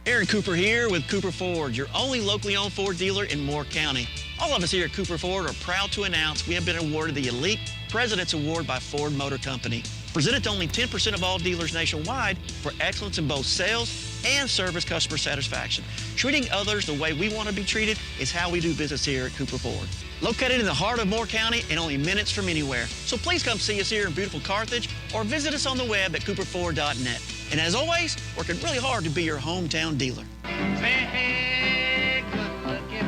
Speaker 4: Aaron Cooper here with Cooper Ford, your only locally owned Ford dealer in Moore County. All of us here at Cooper Ford are proud to announce we have been awarded the Elite President's Award by Ford Motor Company, presented to only 10% of all dealers nationwide for excellence in both sales and service customer satisfaction. Treating others the way we want to be treated is how we do business here at Cooper Ford. Located in the heart of Moore County and only minutes from anywhere. So please come see us here in beautiful Carthage or visit us on the web at cooperford.net. And as always, working really hard to be your hometown dealer.
Speaker 5: Say, hey, good looking,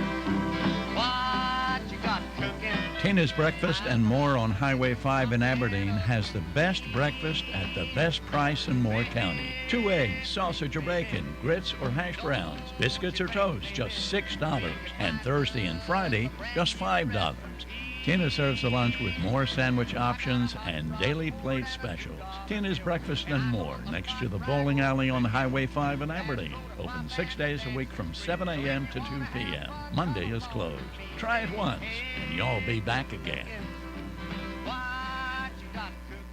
Speaker 5: what you got cooking?
Speaker 7: Tina's Breakfast and More on Highway 5 in Aberdeen has the best breakfast at the best price in Moore County. 2 eggs, sausage or bacon, grits or hash browns, biscuits or toast, just $6. And Thursday and Friday, just $5. Tina serves the lunch with more sandwich options and daily plate specials. Tina's Breakfast and More, next to the bowling alley on Highway 5 in Aberdeen. Open 6 days a week from 7 a.m. to 2 p.m. Monday is closed. Try it once, and you'll be back again.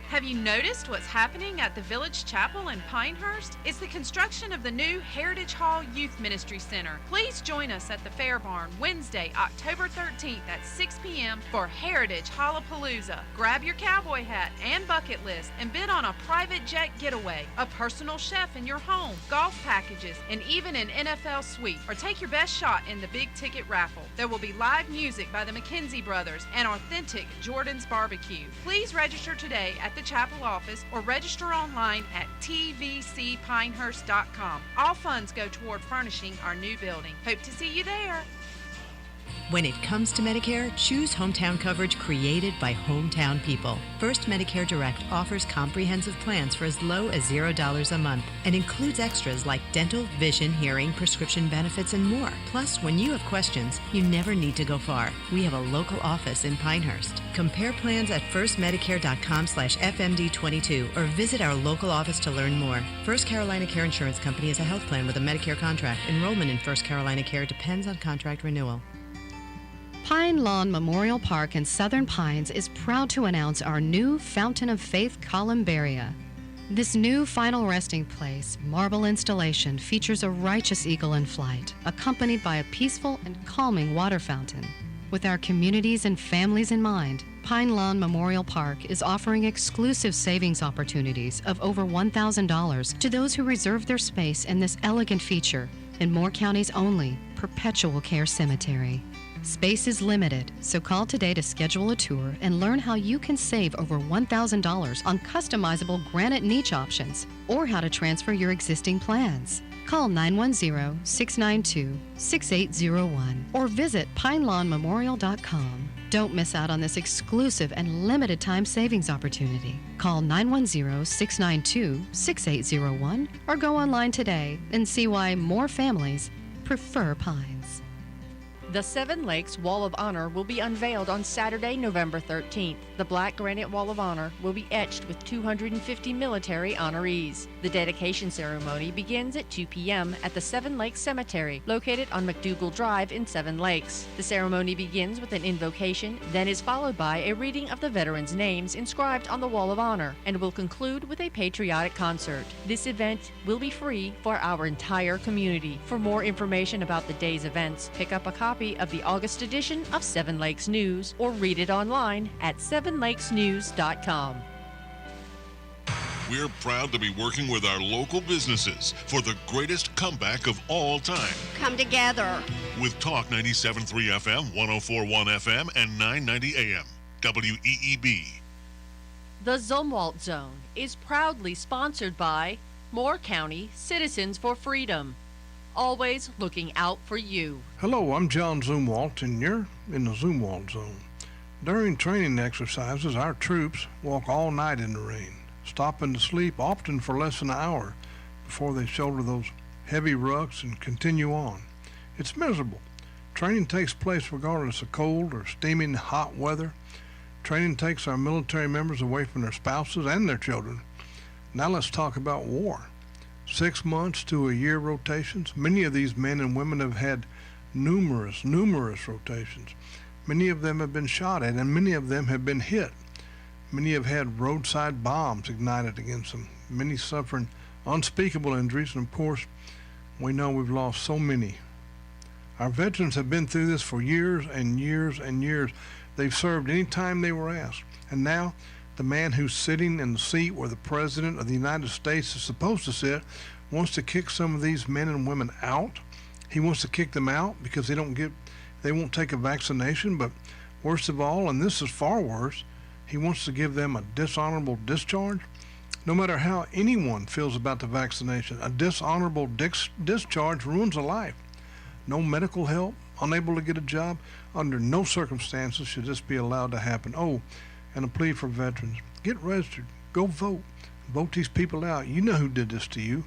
Speaker 8: Have you noticed what's happening at the Village Chapel in Pinehurst? It's the construction of the new Heritage Hall Youth Ministry Center. Please join us at the Fair Barn Wednesday, October 13th at 6 p.m. for Heritage Hollapalooza. Grab your cowboy hat and bucket list and bid on a private jet getaway, a personal chef in your home, golf packages, and even an NFL suite. Or take your best shot in the big ticket raffle. There will be live music by the McKenzie Brothers and authentic Jordan's Barbecue. Please register today at the Chapel office or register online at tvcpinehurst.com. All funds go toward furnishing our new building. Hope to see you there.
Speaker 9: When it comes to Medicare, choose hometown coverage created by hometown people. First Medicare Direct offers comprehensive plans for as low as $0 a month and includes extras like dental, vision, hearing, prescription benefits, and more. Plus, when you have questions, you never need to go far. We have a local office in Pinehurst. Compare plans at firstmedicare.com/FMD22 or visit our local office to learn more. First Carolina Care Insurance Company is a health plan with a Medicare contract. Enrollment in First Carolina Care depends on contract renewal.
Speaker 10: Pine Lawn Memorial Park in Southern Pines is proud to announce our new Fountain of Faith Columbaria. This new final resting place marble installation features a righteous eagle in flight, accompanied by a peaceful and calming water fountain. With our communities and families in mind, Pine Lawn Memorial Park is offering exclusive savings opportunities of over $1,000 to those who reserve their space in this elegant feature in Moore County's only perpetual care cemetery. Space is limited, so call today to schedule a tour and learn how you can save over $1,000 on customizable granite niche options or how to transfer your existing plans. Call 910-692-6801 or visit pinelawnmemorial.com. Don't miss out on this exclusive and limited time savings opportunity. Call 910-692-6801 or go online today and see why more families prefer Pines.
Speaker 1: The Seven Lakes Wall of Honor will be unveiled on Saturday, November 13th. The Black Granite Wall of Honor will be etched with 250 military honorees. The dedication ceremony begins at 2 p.m. at the Seven Lakes Cemetery, located on McDougal Drive in Seven Lakes. The ceremony begins with an invocation, then is followed by a reading of the veterans' names inscribed on the Wall of Honor, and will conclude with a patriotic concert. This event will be free for our entire community. For more information about the day's events, pick up a copy of the August edition of Seven Lakes News or read it online at sevenlakesnews.com.
Speaker 6: We're proud to be working with our local businesses for the greatest comeback of all time.
Speaker 11: Come together.
Speaker 6: With Talk 97.3 FM, 104.1 FM, and 990 AM. WEEB.
Speaker 1: The Zumwalt Zone is proudly sponsored by Moore County Citizens for Freedom. Always looking out for you.
Speaker 12: Hello, I'm John Zumwalt, and you're in the Zumwalt Zone. During training exercises, our troops walk all night in the rain, stopping to sleep often for less than an hour before they shoulder those heavy rucks and continue on. It's miserable. Training takes place regardless of cold or steaming hot weather. Training takes our military members away from their spouses and their children. Now let's talk about war. 6 months to a year rotations. Many of these men and women have had numerous rotations. Many of them have been shot at, and many of them have been hit. Many have had roadside bombs ignited against them. Many suffering unspeakable injuries, and of course, we know we've lost so many. Our veterans have been through this for years and years and years. They've served any time they were asked. And now, the man who's sitting in the seat where the President of the United States is supposed to sit wants to kick some of these men and women out. He wants to kick them out because they won't take a vaccination, but worst of all, and this is far worse, he wants to give them a dishonorable discharge. No matter how anyone feels about the vaccination, a dishonorable discharge ruins a life. No medical help, unable to get a job, under no circumstances should this be allowed to happen. Oh, and a plea for veterans. Get registered. Go vote. Vote these people out. You know who did this to you.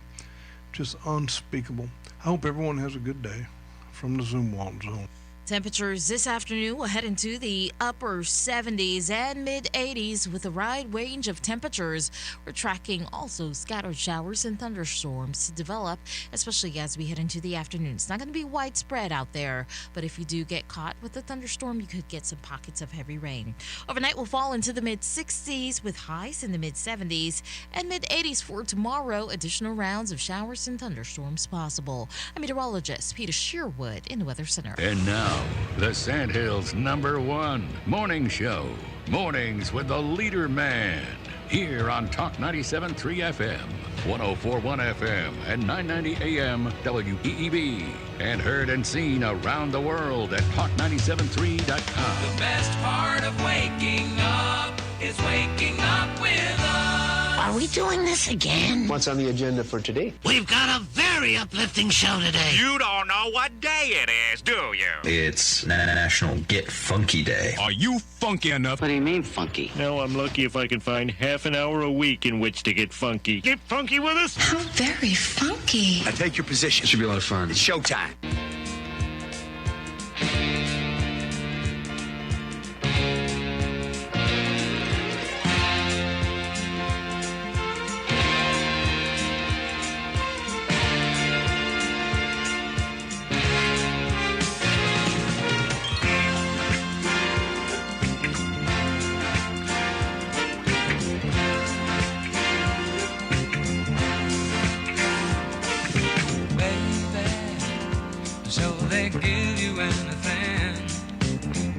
Speaker 12: Just unspeakable. I hope everyone has a good day. From the Zumwalt Zone.
Speaker 13: Temperatures this afternoon will head into the upper 70s and mid 80s with a wide range of temperatures. We're tracking also scattered showers and thunderstorms to develop, especially as we head into the afternoon. It's not going to be widespread out there, but if you do get caught with a thunderstorm, you could get some pockets of heavy rain. Overnight will fall into the mid 60s with highs in the mid 70s and mid 80s for tomorrow. Additional rounds of showers and thunderstorms possible. I'm meteorologist Peter Sherwood in the Weather Center.
Speaker 35: And now, the Sandhills' #1 morning show. Mornings with the LeaderMan. Here on Talk 97.3 FM, 104.1 FM, and 990 AM WEEB. And heard and seen around the world at talk973.com.
Speaker 14: The best part of waking up is waking up with us.
Speaker 15: Are we doing this again?
Speaker 16: What's on the agenda for today?
Speaker 15: We've got a very uplifting show today.
Speaker 18: You don't know what day it is, do you?
Speaker 19: It's National Get Funky Day.
Speaker 18: Are you funky enough?
Speaker 16: What do you mean funky?
Speaker 20: Now I'm lucky if I can find half an hour a week in which to get funky. Get funky with us?
Speaker 15: How very funky.
Speaker 16: Now take your position.
Speaker 19: It should be a lot of fun.
Speaker 16: It's showtime.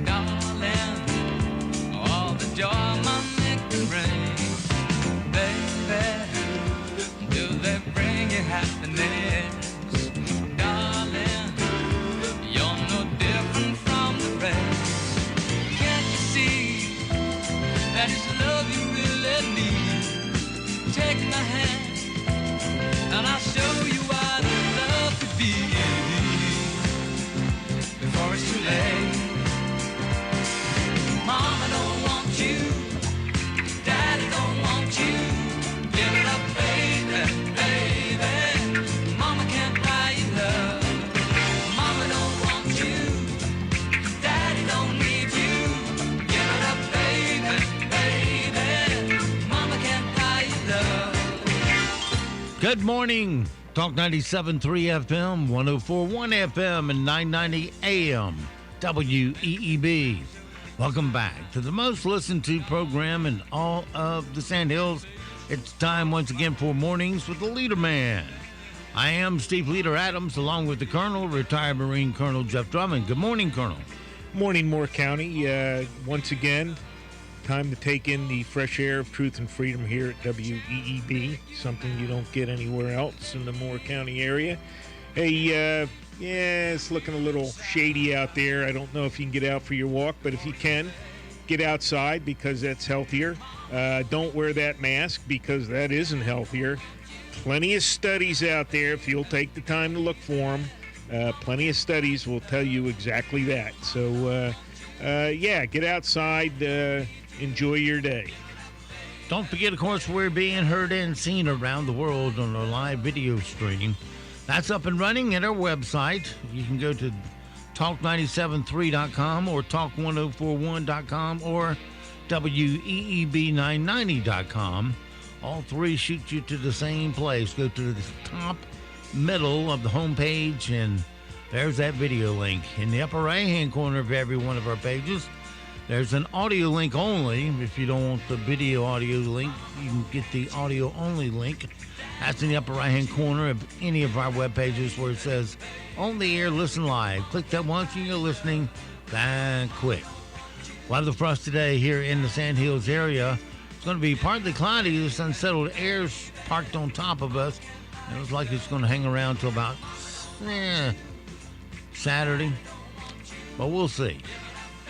Speaker 14: darling, all the joy money can bring. Baby, do they bring you happiness? Darling, you're no different from the rest. Can't you see that it's love you really need? Take my hand and I'll show you what love could be before it's too late. Mama don't want you, Daddy don't want you. Give it up, baby, baby. Mama can't buy you love. Mama don't want you, Daddy don't need you. Give it up, baby, baby. Mama can't buy you love.
Speaker 11: Good morning. Talk 97.3 FM, 104.1 FM, and 990 AM. WEEB. Welcome back to the most listened to program in all of the Sandhills. It's time once again for Mornings with the LeaderMan. I am Steve Leader Adams, along with the Colonel, retired Marine Colonel Jeff Drummond. Good morning, Colonel.
Speaker 20: Morning, Moore County. Once again, time to take in the fresh air of truth and freedom here at WEEB, something you don't get anywhere else in the Moore County area. Hey, it's looking a little shady out there. I don't know if you can get out for your walk, but if you can, get outside because that's healthier. Don't wear that mask because that isn't healthier. Plenty of studies out there, if you'll take the time to look for them. Plenty of studies will tell you exactly that. So, get outside, enjoy your day.
Speaker 11: Don't forget, of course, we're being heard and seen around the world on a live video stream. That's up and running at our website. You can go to talk973.com or talk1041.com or weeb990.com. All three shoot you to the same place. Go to the top middle of the homepage, and there's that video link. In the upper right-hand corner of every one of our pages, there's an audio link only. If you don't want the video audio link, you can get the audio only link. That's in the upper right-hand corner of any of our web pages where it says, on the air, listen live. Click that once and you're listening that quick. Weather for us today here in the Sandhills area. It's going to be partly cloudy. This unsettled air's parked on top of us. It looks like it's going to hang around till about Saturday, but we'll see.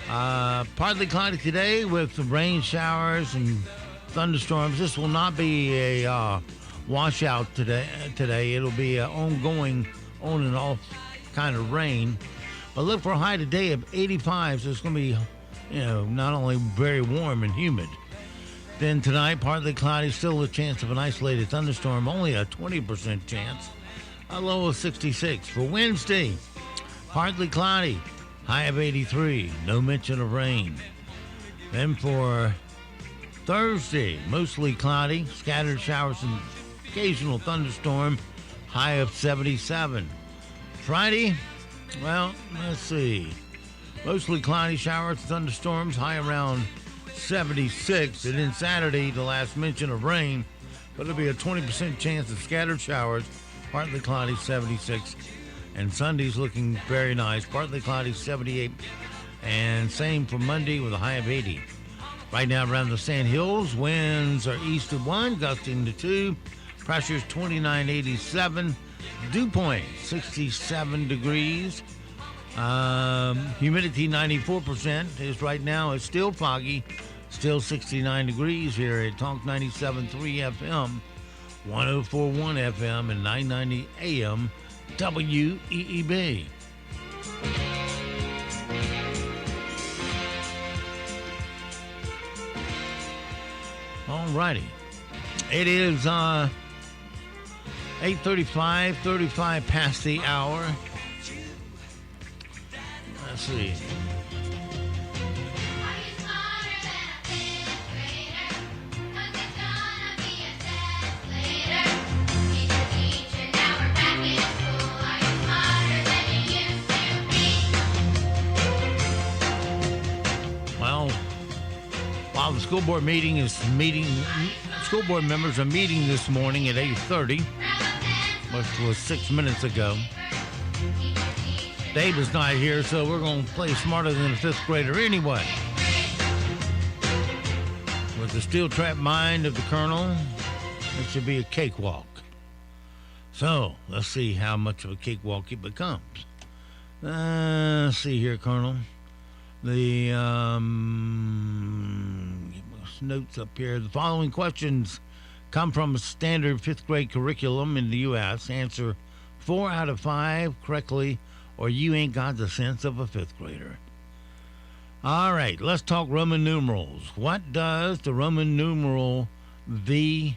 Speaker 11: Partly cloudy today with some rain showers and thunderstorms. This will not be a washout today. It'll be an ongoing, on and off kind of rain. But look for a high today of 85, so it's going to be, not only very warm and humid. Then tonight, partly cloudy, still a chance of an isolated thunderstorm, only a 20% chance. A low of 66. For Wednesday, partly cloudy, high of 83, no mention of rain. Then for Thursday, mostly cloudy, scattered showers and occasional thunderstorm, high of 77. Friday, well, let's see. Mostly cloudy showers, thunderstorms, high around 76. And then Saturday, the last mention of rain, but it'll be a 20% chance of scattered showers, partly cloudy, 76. And Sunday's looking very nice, partly cloudy, 78. And same for Monday with a high of 80. Right now around the Sandhills, winds are east of 1, gusting to 2. Pressure's 2987. Dew point, 67 degrees. Humidity, 94%. Is right now. It's still foggy. Still 69 degrees here at Talk 97.3 FM, 104.1 FM, and 990 AM, WEEB. All righty. It is 8:35, 35 past the hour. Let's see. Well, while the school board school board members are meeting this morning at 8:30, which was 6 minutes ago. David's not here, so we're going to play smarter than a fifth grader anyway. With the steel trap mind of the Colonel, it should be a cakewalk. So, let's see how much of a cakewalk it becomes. Let's see here, Colonel. The notes up here. The following questions come from a standard fifth grade curriculum in the U.S. Answer 4 out of 5 correctly, or you ain't got the sense of a fifth grader. All right, let's talk Roman numerals. What does the Roman numeral VI,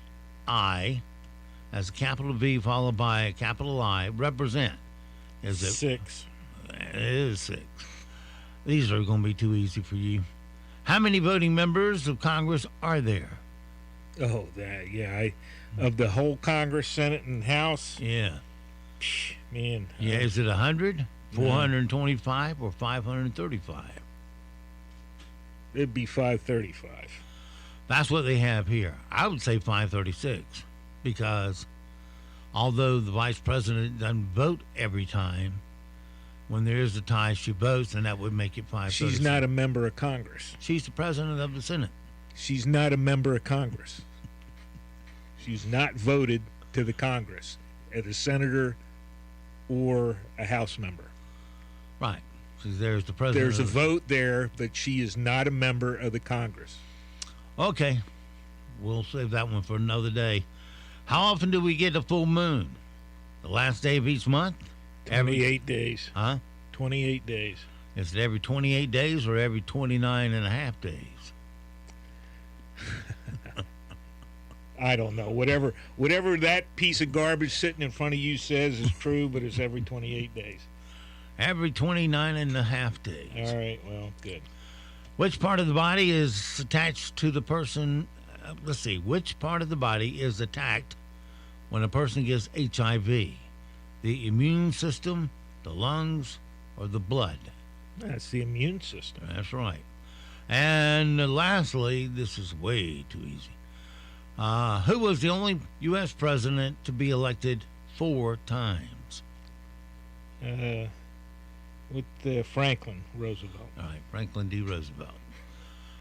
Speaker 11: as a capital V followed by a capital I, represent? Is it
Speaker 20: 6?
Speaker 11: It is 6. These are going to be too easy for you. How many voting members of Congress are there?
Speaker 20: Oh, that, yeah. Of the whole Congress, Senate, and House?
Speaker 11: Yeah.
Speaker 20: Man.
Speaker 11: Yeah, is it 100, 425, or 535?
Speaker 20: It'd be 535.
Speaker 11: That's what they have here. I would say 536, because although the vice president doesn't vote every time, when there is a tie, she votes, and that would make it 536.
Speaker 20: She's not a member of Congress.
Speaker 11: She's the president of the Senate.
Speaker 20: She's not a member of Congress. She's not voted to the Congress as a senator or a House member.
Speaker 11: Right. There's the president.
Speaker 20: There's a vote there, but she is not a member of the Congress.
Speaker 11: Okay. We'll save that one for another day. How often do we get a full moon? The last day of each month?
Speaker 20: 28 days.
Speaker 11: Huh?
Speaker 20: 28 days.
Speaker 11: Is it every 28 days or every 29 and a half days?
Speaker 20: I don't know. Whatever that piece of garbage sitting in front of you says is true, but it's every 28 days.
Speaker 11: Every 29 and a half days.
Speaker 20: All right, well, good.
Speaker 11: Which part of the body is attached to the person? Let's see. Which part of the body is attacked when a person gets HIV? The immune system, the lungs, or the blood?
Speaker 20: That's the immune system.
Speaker 11: That's right. And lastly, this is way too easy. Who was the only U.S. president to be elected 4 times?
Speaker 20: With Franklin Roosevelt.
Speaker 11: All right, Franklin D. Roosevelt.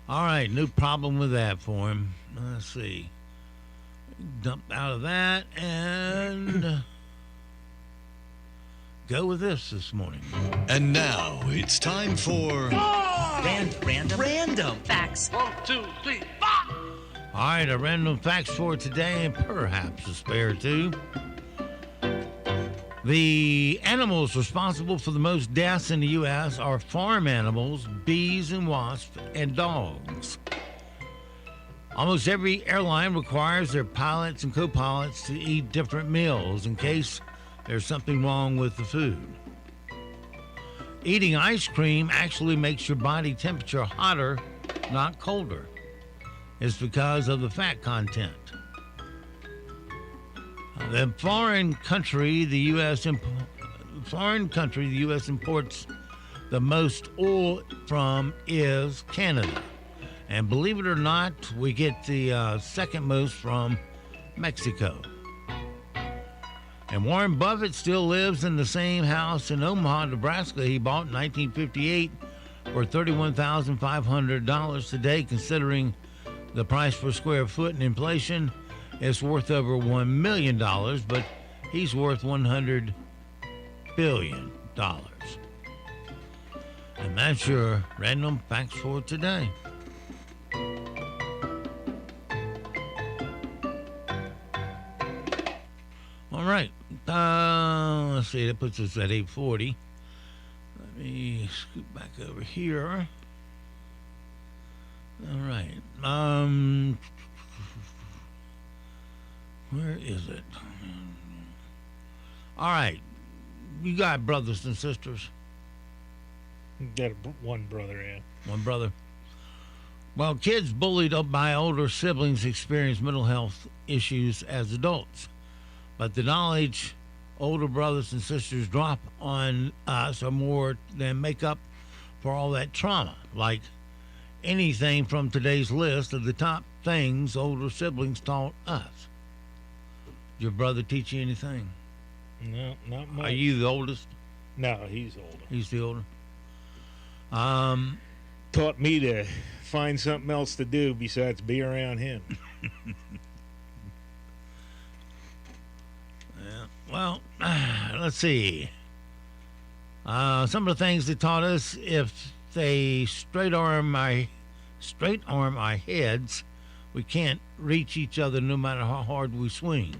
Speaker 11: All right, no problem with that for him. Let's see. Dump out of that and go with this morning.
Speaker 2: And now it's time for
Speaker 15: Random
Speaker 5: Facts. 1, 2, 3, 4.
Speaker 11: All right, a random facts for today, and perhaps a spare too. The animals responsible for the most deaths in the U.S. are farm animals, bees and wasps, and dogs. Almost every airline requires their pilots and co-pilots to eat different meals in case there's something wrong with the food. Eating ice cream actually makes your body temperature hotter, not colder. It's because of the fat content. The foreign country the U.S. imports the most oil from is Canada. And believe it or not, we get the second most from Mexico. And Warren Buffett still lives in the same house in Omaha, Nebraska he bought in 1958 for $31,500 today, considering the price per square foot and inflation. It's worth over $1 million, but he's worth $100 billion. And that's your random facts for today. All right. Let's see. That puts us at 8:40. Let me scoot back over here. All right. Where is it? All right. You got brothers and sisters?
Speaker 20: Got one brother, yeah.
Speaker 11: One brother. Well, kids bullied up by older siblings experience mental health issues as adults. But the knowledge older brothers and sisters drop on us are more than make up for all that trauma. Like anything from today's list of the top things older siblings taught us. Your brother teach you anything?
Speaker 20: No, not much.
Speaker 11: Are you the oldest?
Speaker 20: No, he's older.
Speaker 11: He's the older.
Speaker 20: Taught me to find something else to do besides be around him.
Speaker 11: Yeah. Well, let's see. Some of the things they taught us: if they straight arm our heads, we can't reach each other no matter how hard we swing.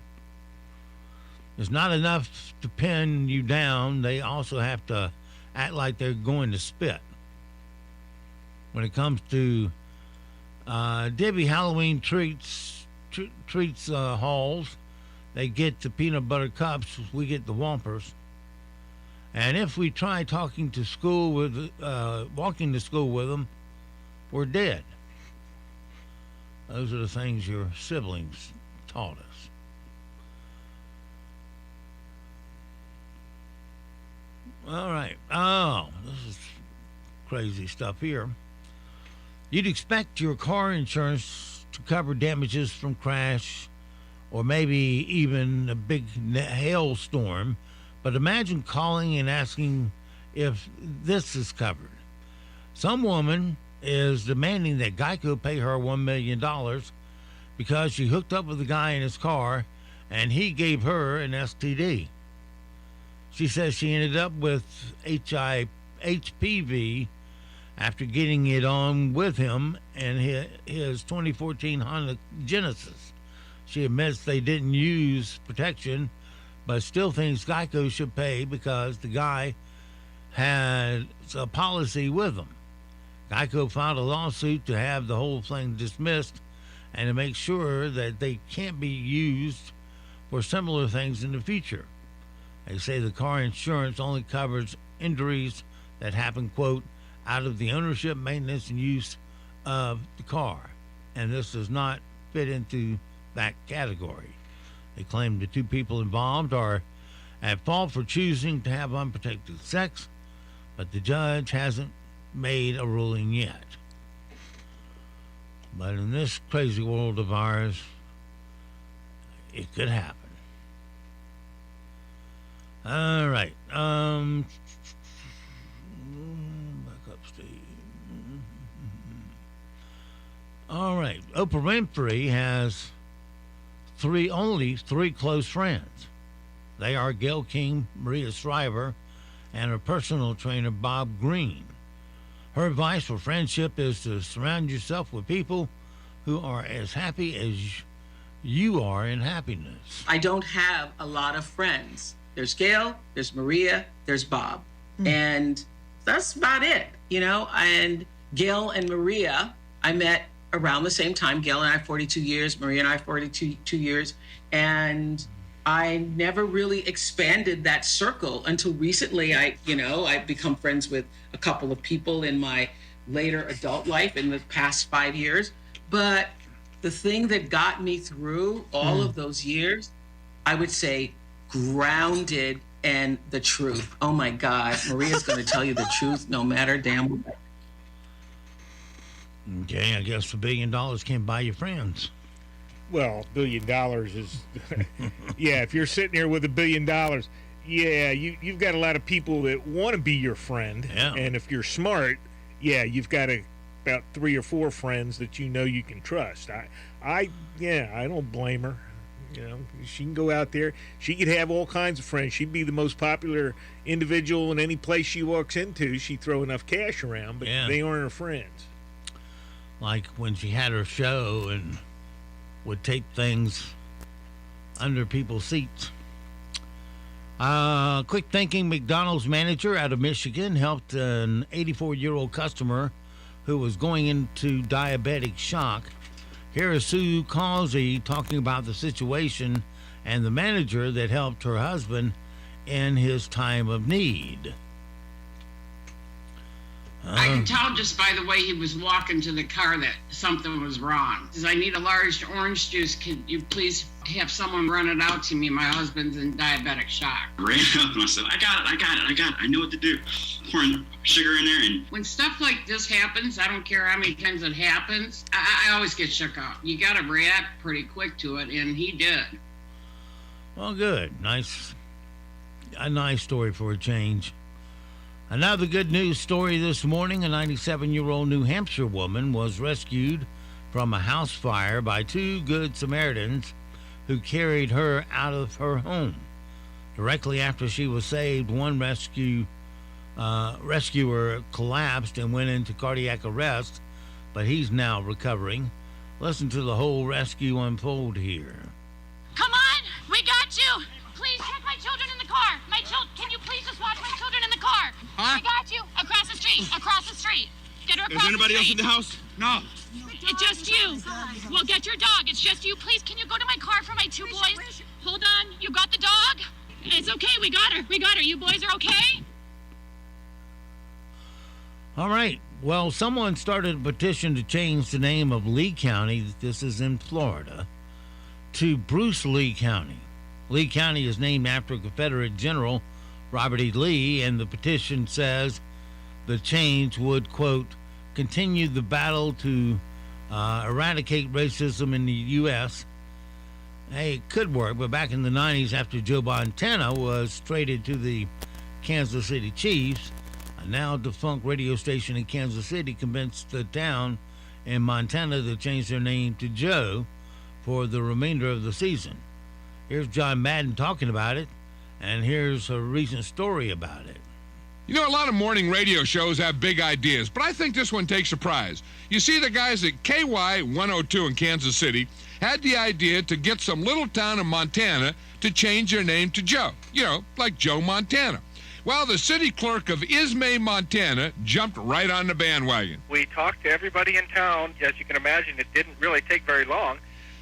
Speaker 11: It's not enough to pin you down. They also have to act like they're going to spit. When it comes to Debbie Halloween treats hauls, they get the peanut butter cups, we get the Whompers. And if we try walking to school with them, we're dead. Those are the things your siblings taught us. All right. Oh, this is crazy stuff here. You'd expect your car insurance to cover damages from crash or maybe even a big hailstorm, but imagine calling and asking if this is covered. Some woman is demanding that Geico pay her $1 million because she hooked up with a guy in his car and he gave her an STD. She says she ended up with HPV after getting it on with him and his 2014 Honda Genesis. She admits they didn't use protection, but still thinks Geico should pay because the guy had a policy with them. Geico filed a lawsuit to have the whole thing dismissed and to make sure that they can't be used for similar things in the future. They say the car insurance only covers injuries that happen, quote, out of the ownership, maintenance, and use of the car. And this does not fit into that category. They claim the two people involved are at fault for choosing to have unprotected sex, but the judge hasn't made a ruling yet. But in this crazy world of ours, it could happen. All right. Back up, Steve. All right. Oprah Winfrey has only three close friends. They are Gayle King, Maria Shriver, and her personal trainer, Bob Green. Her advice for friendship is to surround yourself with people who are as happy as you are in happiness.
Speaker 3: I don't have a lot of friends. There's Gail, there's Maria, there's Bob. And that's about it, And Gail and Maria, I met around the same time. Gail and I, 42 years, Maria and I, 42 years. And I never really expanded that circle until recently. I've become friends with a couple of people in my later adult life in the past 5 years. But the thing that got me through all of those years, I would say grounded and the truth. Oh my God, Maria's going to tell you the truth no matter damn what.
Speaker 11: Okay, I guess $1 billion can't buy you friends.
Speaker 20: Well, $1 billion is, yeah, if you're sitting here with $1 billion, yeah, you've got a lot of people that want to be your friend.
Speaker 11: Yeah.
Speaker 20: And if you're smart, yeah, you've got about 3 or 4 friends that you can trust. I don't blame her. She can go out there. She could have all kinds of friends. She'd be the most popular individual in any place she walks into. She'd throw enough cash around, but they aren't her friends.
Speaker 11: Like when she had her show and would tape things under people's seats. Quick thinking McDonald's manager out of Michigan helped an 84-year-old customer who was going into diabetic shock. Here is Sue Causey talking about the situation and the manager that helped her husband in his time of need.
Speaker 17: I can tell just by the way he was walking to the car that something was wrong. He says, I need a large orange juice. Can you please have someone run it out to me? My husband's in diabetic shock.
Speaker 21: I ran up and I said, I got it. I know what to do. Pouring sugar in there. And
Speaker 17: when stuff like this happens, I don't care how many times it happens, I always get shook up. You got to react pretty quick to it, and he did.
Speaker 11: Well, good. A nice story for a change. Another good news story this morning. A 97-year-old New Hampshire woman was rescued from a house fire by two good Samaritans who carried her out of her home. Directly after she was saved, one rescuer collapsed and went into cardiac arrest, but he's now recovering. Listen to the whole rescue unfold here.
Speaker 4: Come on, we got you. Please check my children in the car. Can you please just watch my children in the car?
Speaker 21: Huh?
Speaker 4: I got you. Across the street. Across the street. Get her across
Speaker 21: Is anybody
Speaker 4: the
Speaker 21: else
Speaker 4: street.
Speaker 21: in the house? No.
Speaker 4: It's just you. Well, get your dog. It's just you. Please, can you go to my car for my two boys? Hold on. You got the dog? It's okay. We got her. We got her. You boys are okay?
Speaker 11: All right. Well, someone started a petition to change the name of Lee County, this is in Florida, to Bruce Lee County. Lee County is named after Confederate General Robert E. Lee, and the petition says the change would, quote, continue the battle to eradicate racism in the U.S. Hey, it could work, but back in the 90s, after Joe Montana was traded to the Kansas City Chiefs, a now defunct radio station in Kansas City convinced the town in Montana to change their name to Joe for the remainder of the season. Here's John Madden talking about it, and here's a recent story about it.
Speaker 7: You know, a lot of morning radio shows have big ideas, but I think this one takes a prize. You see, the guys at KY 102 in Kansas City had the idea to get some little town in Montana to change their name to Joe. You know, like Joe Montana. Well, the city clerk of Ismay, Montana, jumped right on the bandwagon.
Speaker 22: We talked to everybody in town. As you can imagine, it didn't really take very long.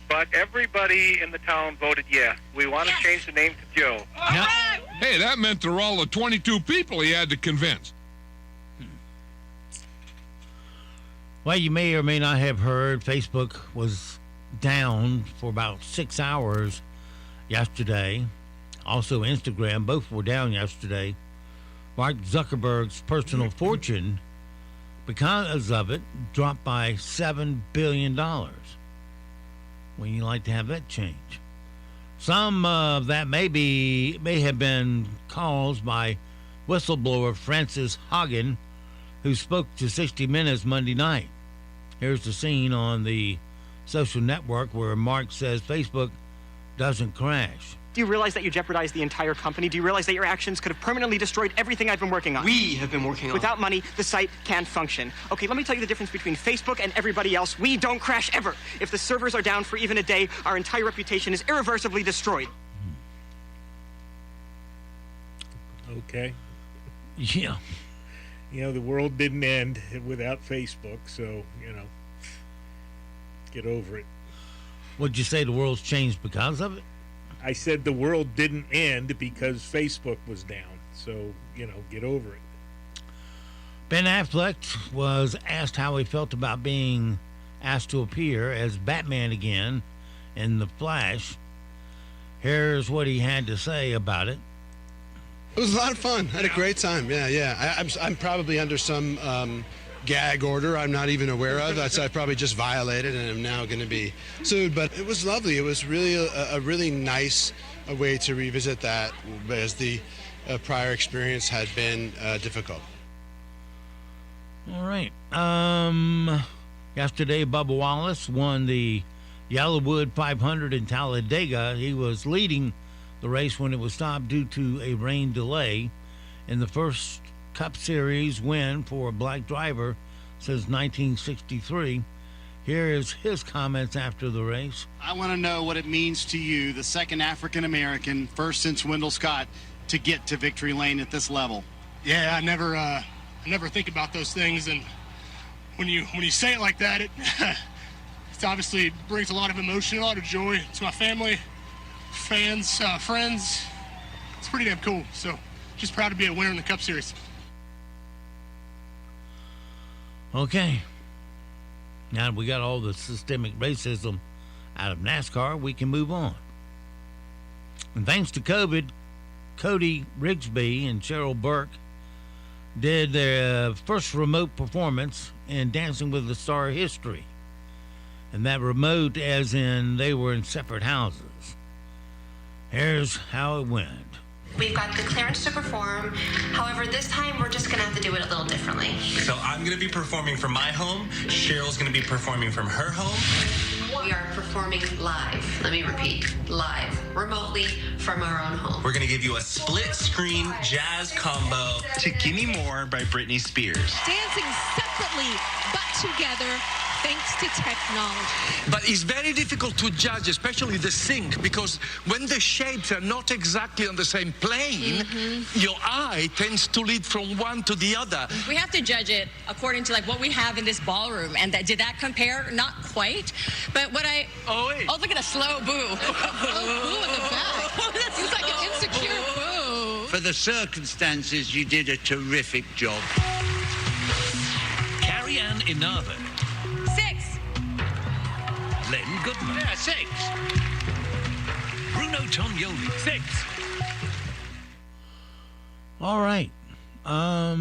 Speaker 22: But everybody in the town voted yes. We want to change the name to Joe.
Speaker 7: Yep. Hey, that meant there were all the 22 people he had to convince.
Speaker 11: Well, you may or may not have heard Facebook was down for about 6 hours yesterday. Also, Instagram, both were down yesterday. Mark Zuckerberg's personal fortune, because of it, dropped by $7 billion. When you like to have that change. Some of that may have been caused by whistleblower Frances Haugen, who spoke to 60 Minutes Monday night. Here's the scene on the social network where Mark says Facebook doesn't crash.
Speaker 23: Do you realize that you jeopardized the entire company? Do you realize that your actions could have permanently destroyed everything I've been working on?
Speaker 16: We have been working on.
Speaker 23: Without money, the site can't function. Okay, let me tell you the difference between Facebook and everybody else. We don't crash ever. If the servers are down for even a day, our entire reputation is irreversibly destroyed.
Speaker 20: Okay.
Speaker 11: Yeah.
Speaker 20: You know, the world didn't end without Facebook, so, get over it.
Speaker 11: Would you say the world's changed because of it?
Speaker 20: I said the world didn't end because Facebook was down. So, get over it.
Speaker 11: Ben Affleck was asked how he felt about being asked to appear as Batman again in The Flash. Here's what he had to say about it.
Speaker 24: It was a lot of fun. I had a great time. Yeah. I'm probably under some gag order I'm not even aware of. I probably just violated and I'm now going to be sued. But it was lovely. It was really a really nice way to revisit that, as the prior experience had been difficult.
Speaker 11: All right. Yesterday, Bubba Wallace won the Yellowwood 500 in Talladega. He was leading the race when it was stopped due to a rain delay. In the first Cup Series win for a black driver since 1963. Here is his comments after the race.
Speaker 25: I want to know what it means to you, the second African American, first since Wendell Scott, to get to victory lane at this level.
Speaker 26: Yeah, I never think about those things, and when you say it like that, it obviously brings a lot of emotion, a lot of joy to my family, fans, friends. It's pretty damn cool. So, just proud to be a winner in the Cup Series.
Speaker 11: Okay. Now that we got all the systemic racism out of NASCAR, we can move on. And thanks to COVID, Cody Rigsby and Cheryl Burke did their first remote performance in Dancing with the Star history. And that remote as in they were in separate houses. Here's how it went.
Speaker 27: We've got the clearance to perform.
Speaker 1: However, this time we're just going to have to do it a little differently.
Speaker 15: So I'm going to be performing from my home. Cheryl's going to be performing from her home.
Speaker 1: We are performing live. Let me repeat. Live. Remotely from our own home.
Speaker 15: We're going to give you a split-screen jazz combo to Gimme More by Britney Spears.
Speaker 6: Dancing separately but together thanks to technology.
Speaker 5: But it's very difficult to judge, especially the sync, because when the shapes are not exactly on the same plane, your eye tends to lead from one to the other.
Speaker 8: We have to judge it according to like what we have in this ballroom, and did that compare? Not quite, but what I look at a slow boo.
Speaker 6: Boo in the back. It's like an insecure boo.
Speaker 9: For the circumstances, you did a terrific job.
Speaker 10: Carrie Ann Inaba.
Speaker 8: 6.
Speaker 10: Len Goodman.
Speaker 9: Yeah, 6.
Speaker 10: Bruno Tonioli. 6.
Speaker 11: All right. I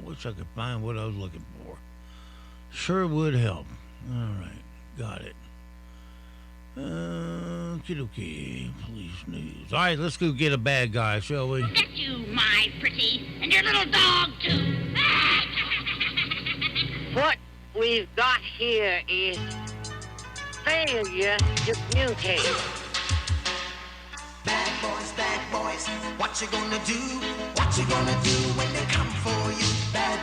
Speaker 11: wish I could find what I was looking for. Sure would help. All right. Got it. Okay. Police news. All right, let's go get a bad guy, shall we?
Speaker 4: Get you, my pretty, and your little dog, too.
Speaker 12: What we've got here is failure to communicate.
Speaker 13: Bad boys, what you gonna do? What you gonna do when they come for you? Bad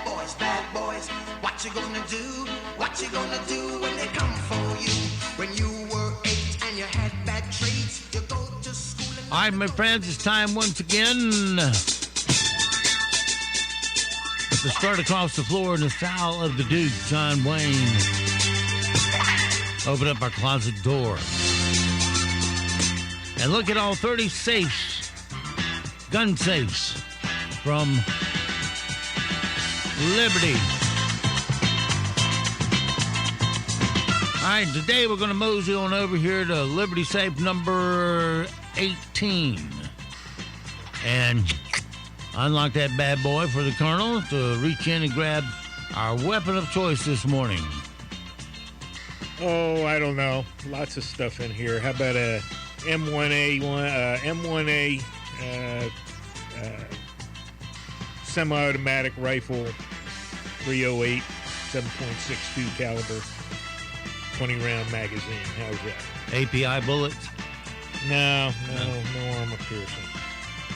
Speaker 13: boys, what you gonna do? What you gonna do when they come for you? When you were 8 and you had bad traits, you go to school and...
Speaker 11: All right, my friends, it's time once again to start across the floor in the style of the Duke, John Wayne. Open up our closet door. And look at all 30 safes, gun safes from Liberty. All right, today we're going to mosey on over here to Liberty safe number 18. And unlock that bad boy for the Colonel to reach in and grab our weapon of choice this morning.
Speaker 20: Oh, I don't know. Lots of stuff in here. How about a M1A semi-automatic rifle, 308, 7.62 caliber, 20-round magazine. How's that?
Speaker 11: API bullets?
Speaker 20: No armor piercing.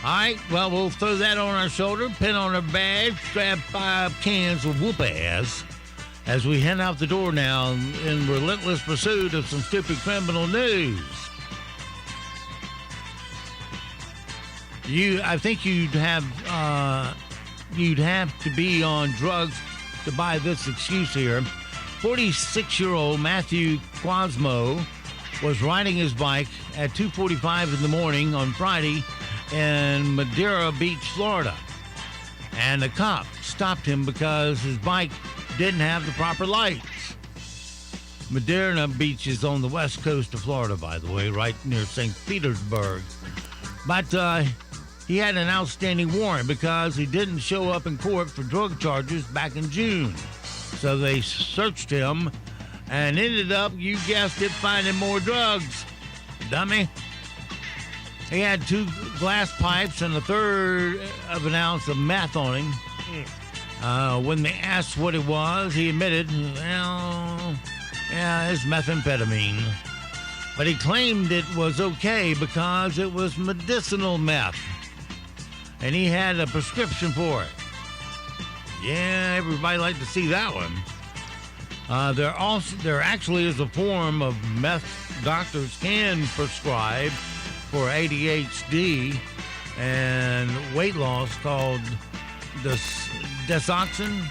Speaker 11: All right, well, we'll throw that on our shoulder, pin on our badge, grab 5 cans of whoop ass as we head out the door now in relentless pursuit of some stupid criminal news. I think you'd have to be on drugs to buy this excuse here. 46-year-old Matthew Quasmo was riding his bike at 2:45 in the morning on Friday in Madeira Beach, Florida. And the cop stopped him because his bike didn't have the proper lights. Madeira Beach is on the west coast of Florida, by the way, right near St. Petersburg. But he had an outstanding warrant because he didn't show up in court for drug charges back in June. So they searched him and ended up, you guessed it, finding more drugs. Dummy. He had 2 glass pipes and 1/3 of an ounce of meth on him. When they asked what it was, he admitted, well, yeah, it's methamphetamine. But he claimed it was okay because it was medicinal meth. And he had a prescription for it. Yeah, everybody liked to see that one. There actually is a form of meth doctors can prescribe for ADHD and weight loss called Desoxyn,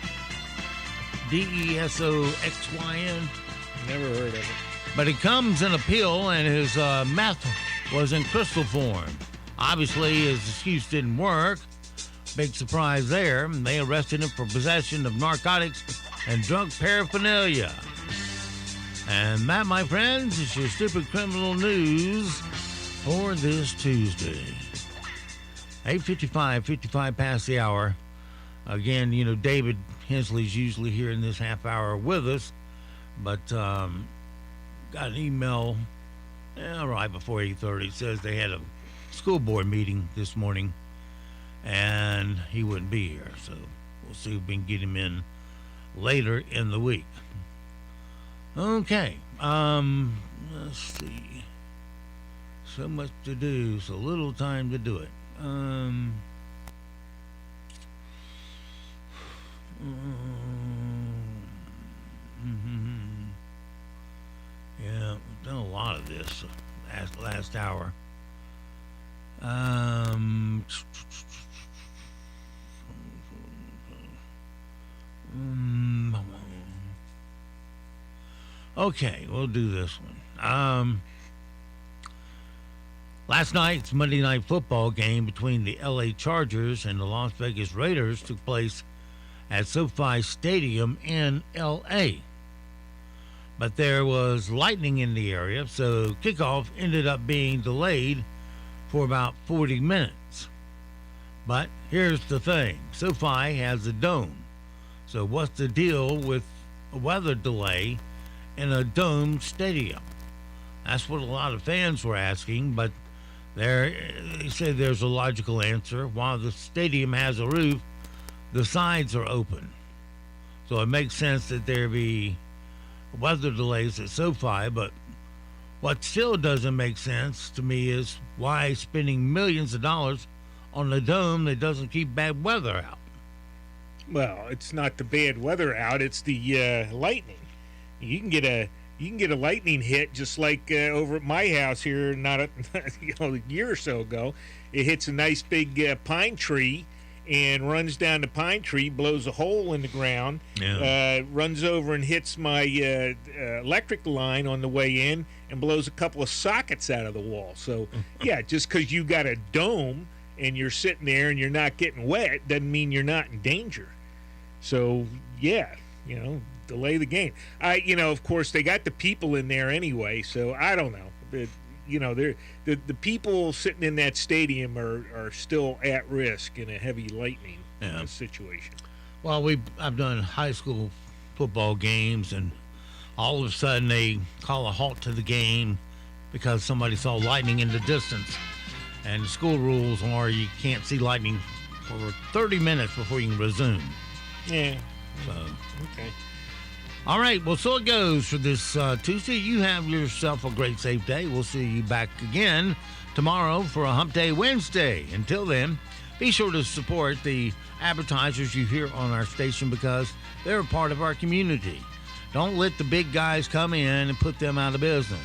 Speaker 11: Desoxyn.
Speaker 20: Never heard of it.
Speaker 11: But it comes in a pill, and his meth was in crystal form. Obviously, his excuse didn't work. Big surprise there. They arrested him for possession of narcotics and drug paraphernalia. And that, my friends, is your stupid criminal news for this Tuesday. 8:55 past the hour. Again, you know, David Hensley's usually here in this half hour with us, but got an email right before 8:30. It says they had a school board meeting this morning, and then he wouldn't be here. So we'll see if we can get him in later in the week. Okay. Let's see. So much to do, so little time to do it. Yeah, we've done a lot of this last hour. Okay, we'll do this one. Last night's Monday Night Football game between the LA Chargers and the Las Vegas Raiders took place at SoFi Stadium in LA. But there was lightning in the area, so kickoff ended up being delayed for about 40 minutes. But here's the thing, SoFi has a dome. So what's the deal with a weather delay in a dome stadium? That's what a lot of fans were asking, but they said there's a logical answer. While the stadium has a roof, the sides are open. So it makes sense that there be weather delays at SoFi, but what still doesn't make sense to me is why spending millions of dollars on a dome that doesn't keep bad weather out.
Speaker 20: Well, it's not the bad weather out; it's the lightning. You can get a lightning hit just like over at my house here, not a year or so ago. It hits a nice big pine tree and runs down the pine tree, blows a hole in the ground, runs over and hits my electric line on the way in and blows a couple of sockets out of the wall. So, yeah, just because you got a dome and you're sitting there and you're not getting wet doesn't mean you're not in danger. So, yeah, delay the game. Of course, they got the people in there anyway, so I don't know. But, the people sitting in that stadium are still at risk in a heavy lightning situation.
Speaker 11: Well, I've done high school football games, and all of a sudden they call a halt to the game because somebody saw lightning in the distance. And the school rules are you can't see lightning for 30 minutes before you can resume.
Speaker 20: Yeah.
Speaker 11: So.
Speaker 20: Okay.
Speaker 11: All right, well, so it goes for this Tuesday. You have yourself a great, safe day. We'll see you back again tomorrow for a Hump Day Wednesday. Until then, be sure to support the advertisers you hear on our station because they're a part of our community. Don't let the big guys come in and put them out of business.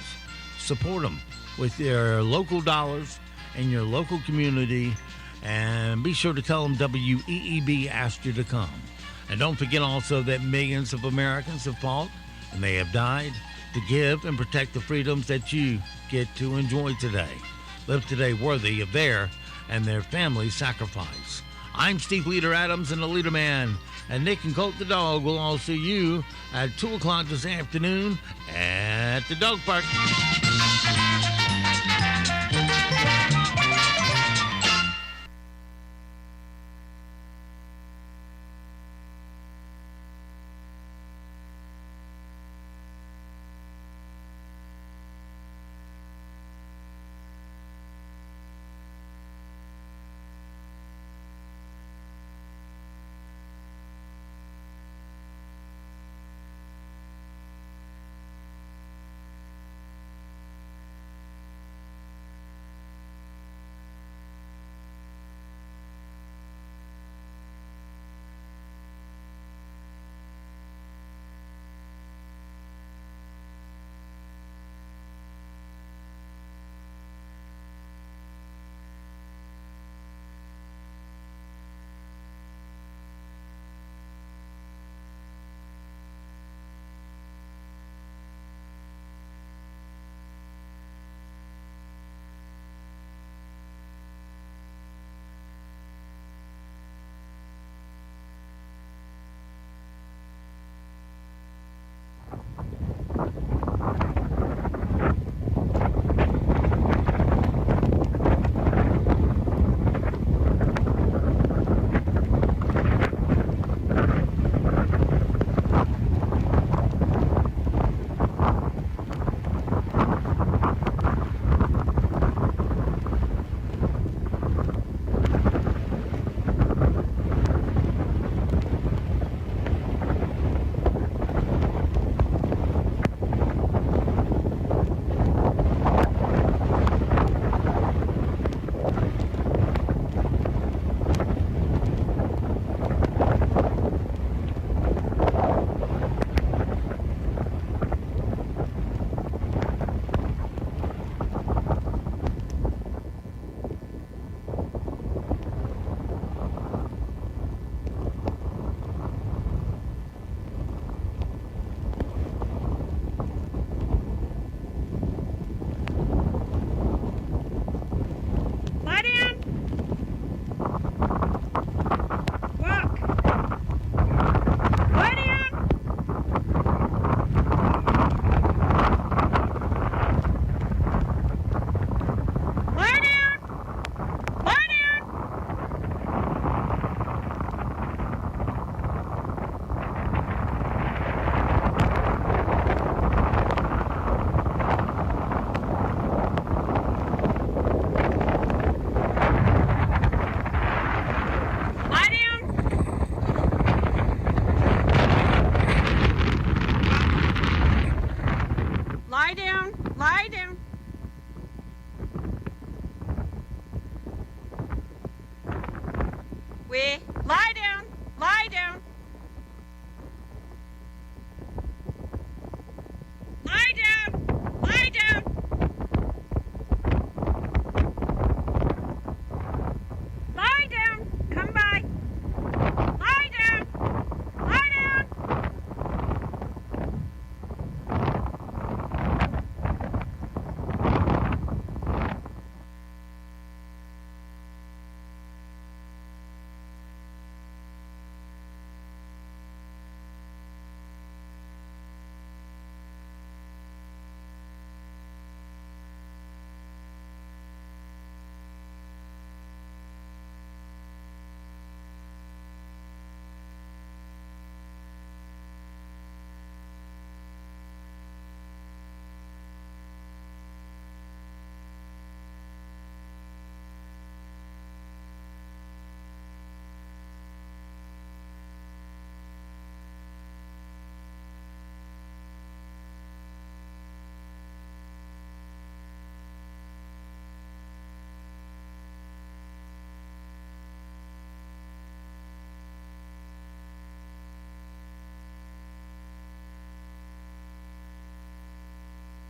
Speaker 11: Support them with their local dollars in your local community, and be sure to tell them WEEB asked you to come. And don't forget also that millions of Americans have fought and they have died to give and protect the freedoms that you get to enjoy today. Live today worthy of their and their family's sacrifice. I'm Steve Leader Adams and the LeaderMan, and Nick and Colt the dog will all see you at 2 o'clock this afternoon at the dog park.
Speaker 2: We lie down. Lie down.